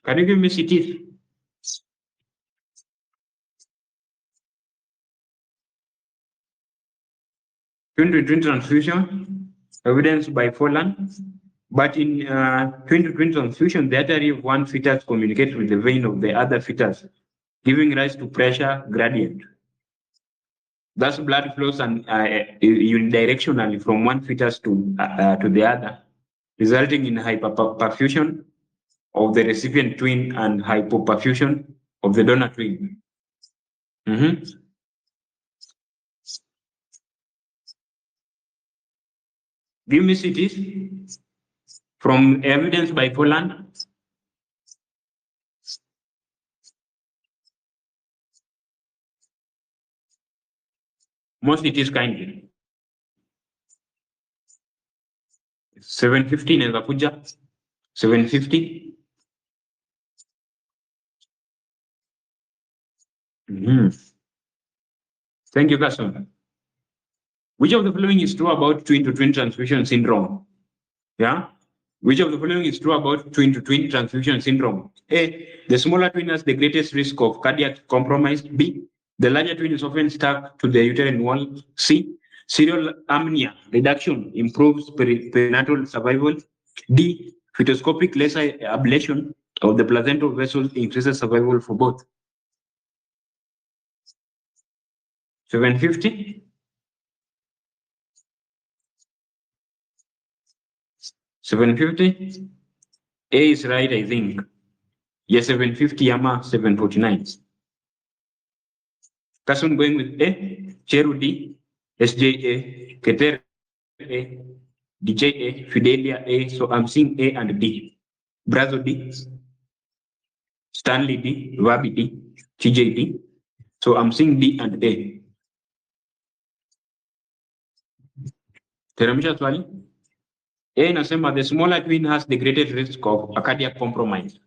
Can you give me cities? Twin-to-twin transfusion, evidence by Folland. But in twin-to-twin transfusion, the artery of one fetus communicates with the vein of the other fetus, giving rise to pressure gradient. Thus, blood flows unidirectionally from one fetus to the other, resulting in hyperperfusion of the recipient twin and hypoperfusion of the donor twin. Give me cities from evidence by Folland. Most it is kindly. 750 in Apuja. 750. Thank you, Gaston. Which of the following is true about twin-to-twin transfusion syndrome? Yeah. Which of the following is true about twin-to-twin transfusion syndrome? A, the smaller twin has the greatest risk of cardiac compromise. B, the larger twin is often stuck to the uterine wall. C, serial amnia reduction improves perinatal survival. D, fetoscopic laser ablation of the placental vessels increases survival for both. 750. 750. A is right, I think. Yes, 750 ama 749. Kasun going with A, Cheru D, SJA, Keter A, DJA, Fidelia A. So I'm seeing A and D. Brazo D, Stanley D, Vabi D, TJ D. So I'm seeing D and A. Teramisha swali. A inasema the smaller twin has the greatest risk of a cardiac compromise.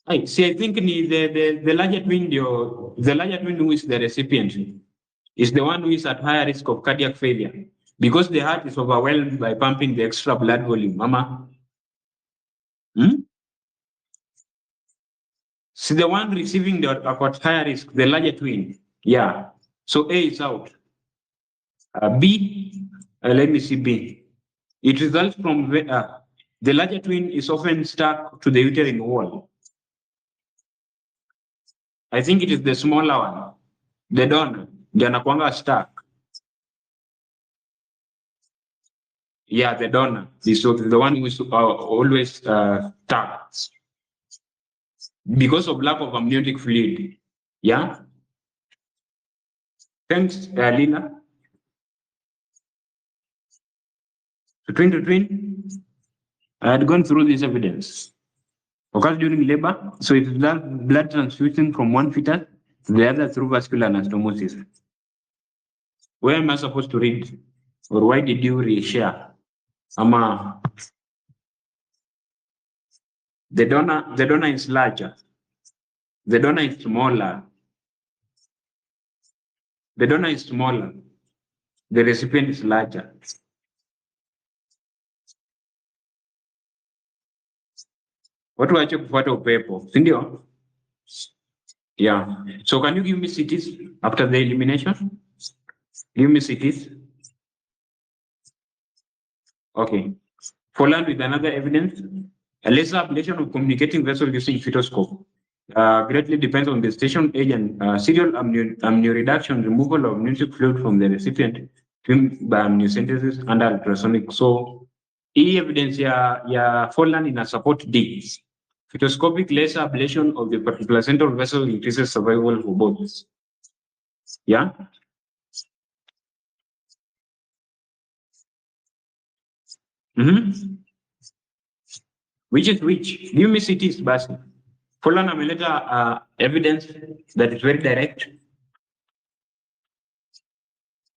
I think the larger twin who is the recipient is the one who is at higher risk of cardiac failure because the heart is overwhelmed by pumping the extra blood volume. Mama. See the one receiving the at higher risk, the larger twin. Yeah. So A is out. B, let me see B. It results from the larger twin is often stuck to the uterine wall. I think it is the smaller one, the donor, the anakuanga stuck. Yeah, the donor is the one who is always stuck because of lack of amniotic fluid. Yeah. Thanks, Lina. So twin to twin, I had gone through this evidence. Occurs during labor, so it is blood transfusion from one fetus to the other through vascular anastomosis. Where am I supposed to read? Or why did you reshare? The donor is larger. The donor is smaller. The donor is smaller. The recipient is larger. What do I check for paper? Sindio? Yeah. So can you give me cities after the elimination? Give me cities. Okay. Follow with another evidence. A laser ablation of communicating vessel using fetoscope greatly depends on the station age and serial amnioreduction, removal of amniotic fluid from the recipient by amniocentesis under ultrasonic. So, evidence ya Folland in a support D. Fetoscopic laser ablation of the placental vessel increases survival for both. Yeah. Which is which? Give me cities, Basi. Folland ameleta evidence that is very direct.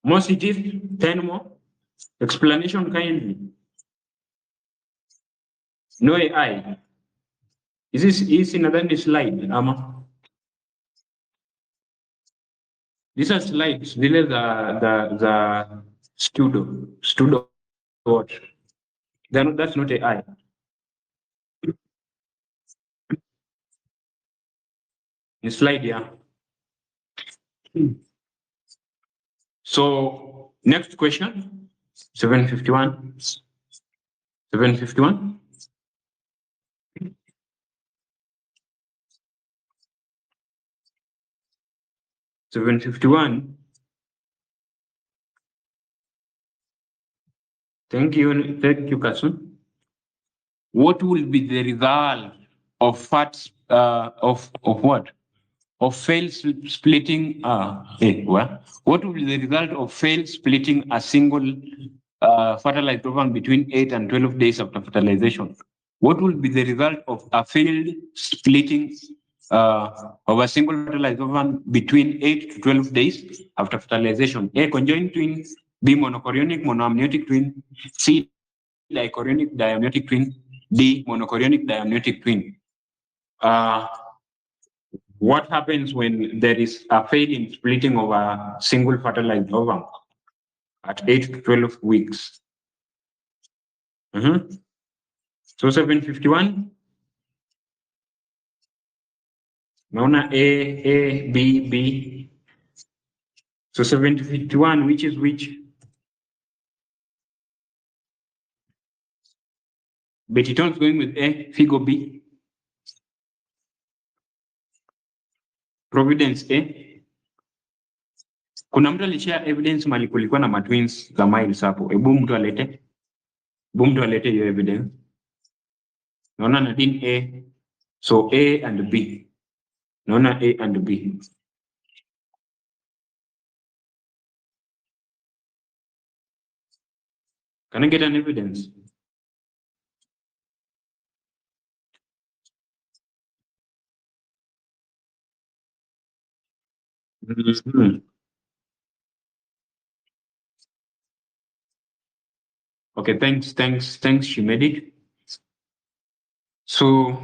More cities, 10 more. Explanation kindly. No AI. Is this in another slide, Ama? These are slides. These are the studio what? That's not AI. The slide, yeah. So next question, 751. 751. Thank you, Kasun. What will be the result of fats of what? Of failed splitting what will be the result of failed splitting a single fertilized ovum between 8 and 12 days after fertilization? What will be the result of a failed splitting of a single fertilized ovum between 8 to 12 days after fertilization? A, conjoined twin. B, monochorionic monoamniotic twin. C, dichorionic diamniotic twin. D, monochorionic diamniotic twin. What happens when there is a fail in splitting of a single fertilized ovum at 8 to 12 weeks? So 751. Naona A, B, B. So 751, which is which? Betiton's going with A, Figo B. Providence A. Kuna mtu alishare evidence mali kulikuwa na matwins za miles hapo. Hebu mtu alete hiyo evidence. Naona Nadine A. So A and B. Naona A and B. Can I get an evidence? Okay, thanks, she made it. So,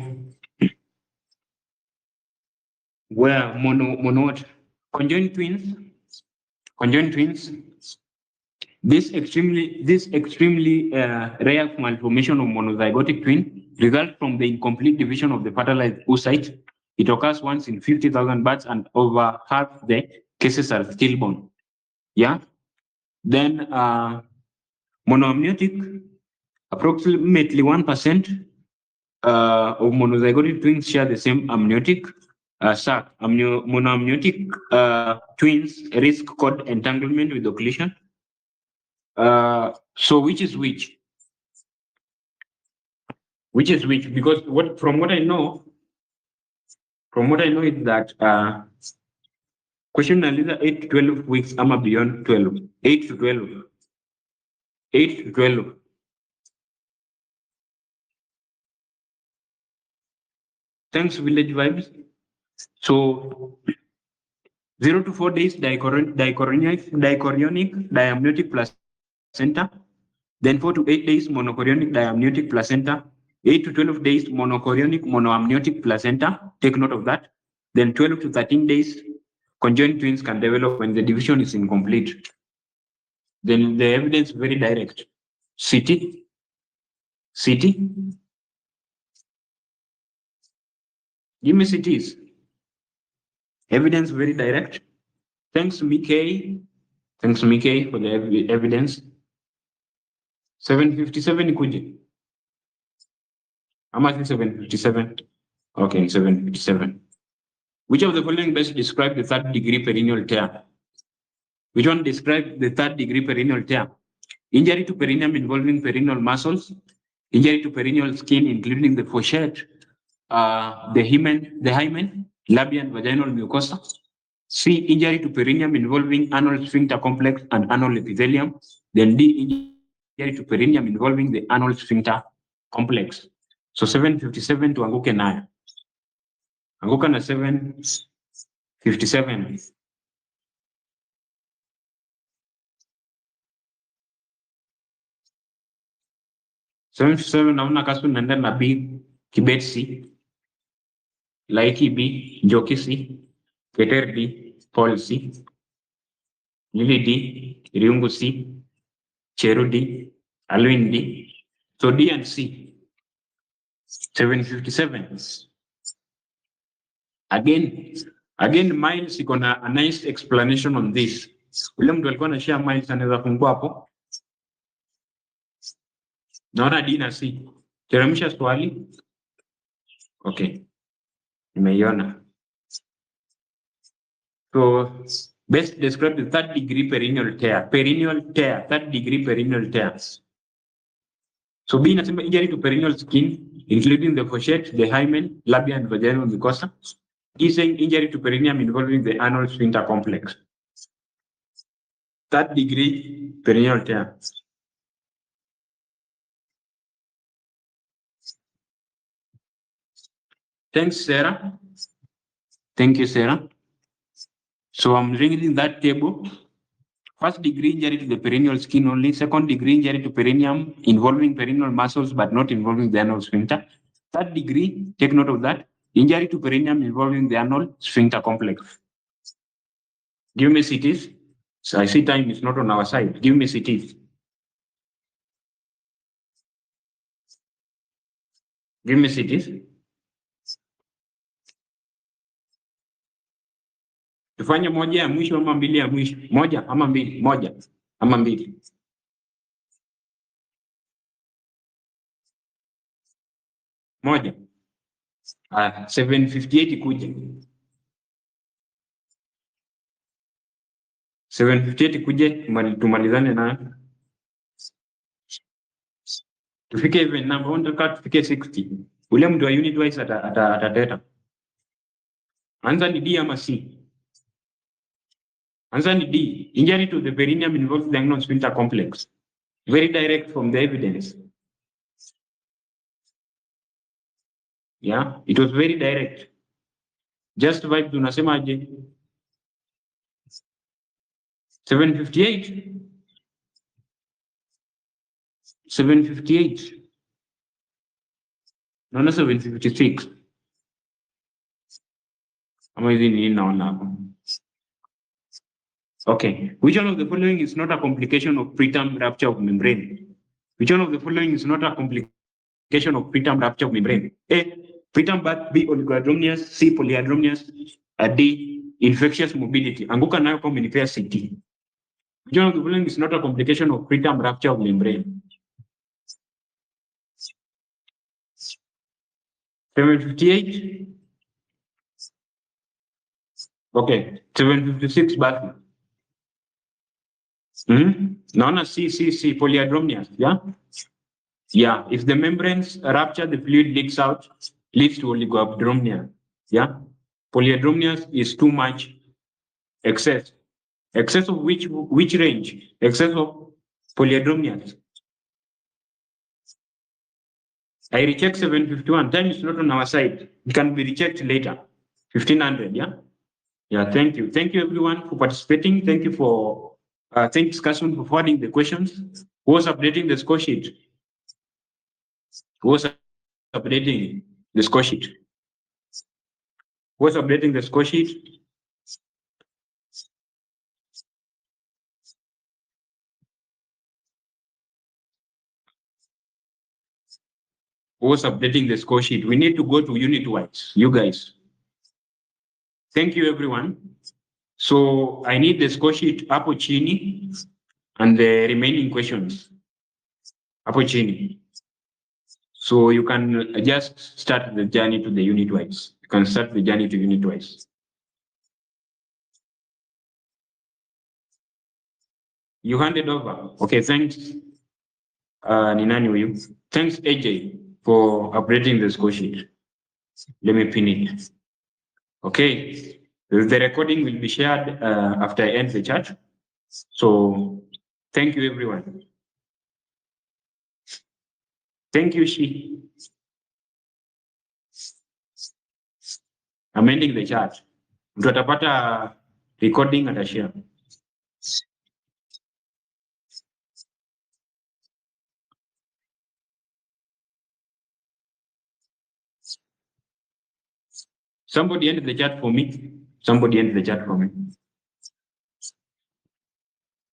where mono what? Conjoined twins conjoined twins. This extremely rare malformation of monozygotic twin results from the incomplete division of the fertilized oocyte. It occurs once in 50,000 births, and over half the cases are stillborn. Yeah. Then monoamniotic, approximately 1% of monozygotic twins share the same amniotic sac. Monoamniotic twins risk cord entanglement with occlusion. So which is which? Which is which? Because from what I know is that question is either 8 to 12 weeks, ama beyond 12. 8 to 12. 8 to 12. Thanks, Village Vibes. So 0 to 4 days dichorionic diamniotic placenta. Then 4 to 8 days monochorionic diamniotic placenta. 8 to 12 days monochorionic monoamniotic placenta. Take note of that. Then 12 to 13 days conjoined twins can develop when the division is incomplete. Then the evidence very direct. CT. Give me CTs. Evidence very direct. Thanks, Mickey. Thanks, Mickey, for the evidence. 757 ikuje. How much is 757? Okay, 757. Which of the following best describe the third degree perineal tear? Which one describes the third degree perineal tear? Injury to perineum involving perineal muscles, injury to perineal skin, including the fourchette, the hymen, labia and vaginal mucosa. C, injury to perineum involving anal sphincter complex and anal epithelium. Then D, injury to perineum involving the anal sphincter complex. So 757 to anguke nayo. Anguka na 757. 757 naona kasu naenda na B, Kibet C, Laiki B, Njoki C, Keter D, Paul C, Lili D, Riungu C, Cheru D, Alwin D. So D and C. 757. Again, Miles iko na a nice explanation on this. Ule mtu alikuwa na share Miles anaweza fungua hapo. Naona D na C. Teremsha swali. Okay. Nimeiona. So best describe the third degree perineal tear. Perineal tear, third degree perineal tears. So B inasema injury to perineal skin, including the fourchette, the hymen, labia and vaginal mucosa. D saying injury to perineum involving the anal sphincter complex. Third degree perineal tear. Thanks, Sarah. Thank you, Sarah. So I'm reading that table. First degree injury to the perineal skin only. Second degree injury to perineum involving perineal muscles but not involving the anal sphincter. Third degree, take note of that. Injury to perineum involving the anal sphincter complex. Give me CTs. So I see time is not on our side. Give me CTs. Give me CTs. Tufanye moja ya mwisho ama mbili ya mwisho. Moja ama mbili. Moja ama mbili. Moja. 758 kuja. 758 kuje tumalizane na tufike even number, unataka tufike 60. Ule mtu wa unit wise atateta. Anza ni D ama C? Answer ni D. Injury to the perineum involves the anal sphincter complex. Very direct from the evidence. Yeah, it was very direct. Just vibe tunasemaje? 758. 758. Naona 756. Ama hizi ni naona hapo. Okay. Which one of the following is not a complication of preterm rupture of membrane? Which one of the following is not a complication of preterm rupture of membrane? A. Preterm birth. B. Oligohydramnios. C. Polyhydramnios. D. Infectious mobility. Anguka nayo kwa umenipea CT. Which one of the following is not a complication of preterm rupture of membrane? 758. Okay. 756 birth. Naona C, polyhydramnios. Yeah? Yeah. If the membranes rupture, the fluid leaks out, leads to oligohydramnia. Yeah? Polyhydramnios is too much excess. Excess of which range? Excess of polyhydramnios. I recheck 751. Time is not on our side. It can be rechecked later. 1500, yeah? Yeah, thank you. Thank you everyone for participating. Thank you for thanks Carson for forwarding the questions. Who was updating the score sheet? Who was updating the score sheet? Who was updating the score sheet? Who was updating the score sheet? We need to go to unit wise, you guys. Thank you everyone. So I need the score sheet hapo chini and the remaining questions hapo chini. So you can just start the journey to the unit wise. You can start the journey to unit wise. You handed over. Okay, thanks. Ni nani huyu? Thanks AJ for updating the score sheet. Let me pin it. Okay, the recording will be shared after I end the chat. So thank you everyone. Thank you, Shi. I'm ending the chat. Mtu atapata recording atashare. Somebody end the chat for me. Somebody end the chat for me.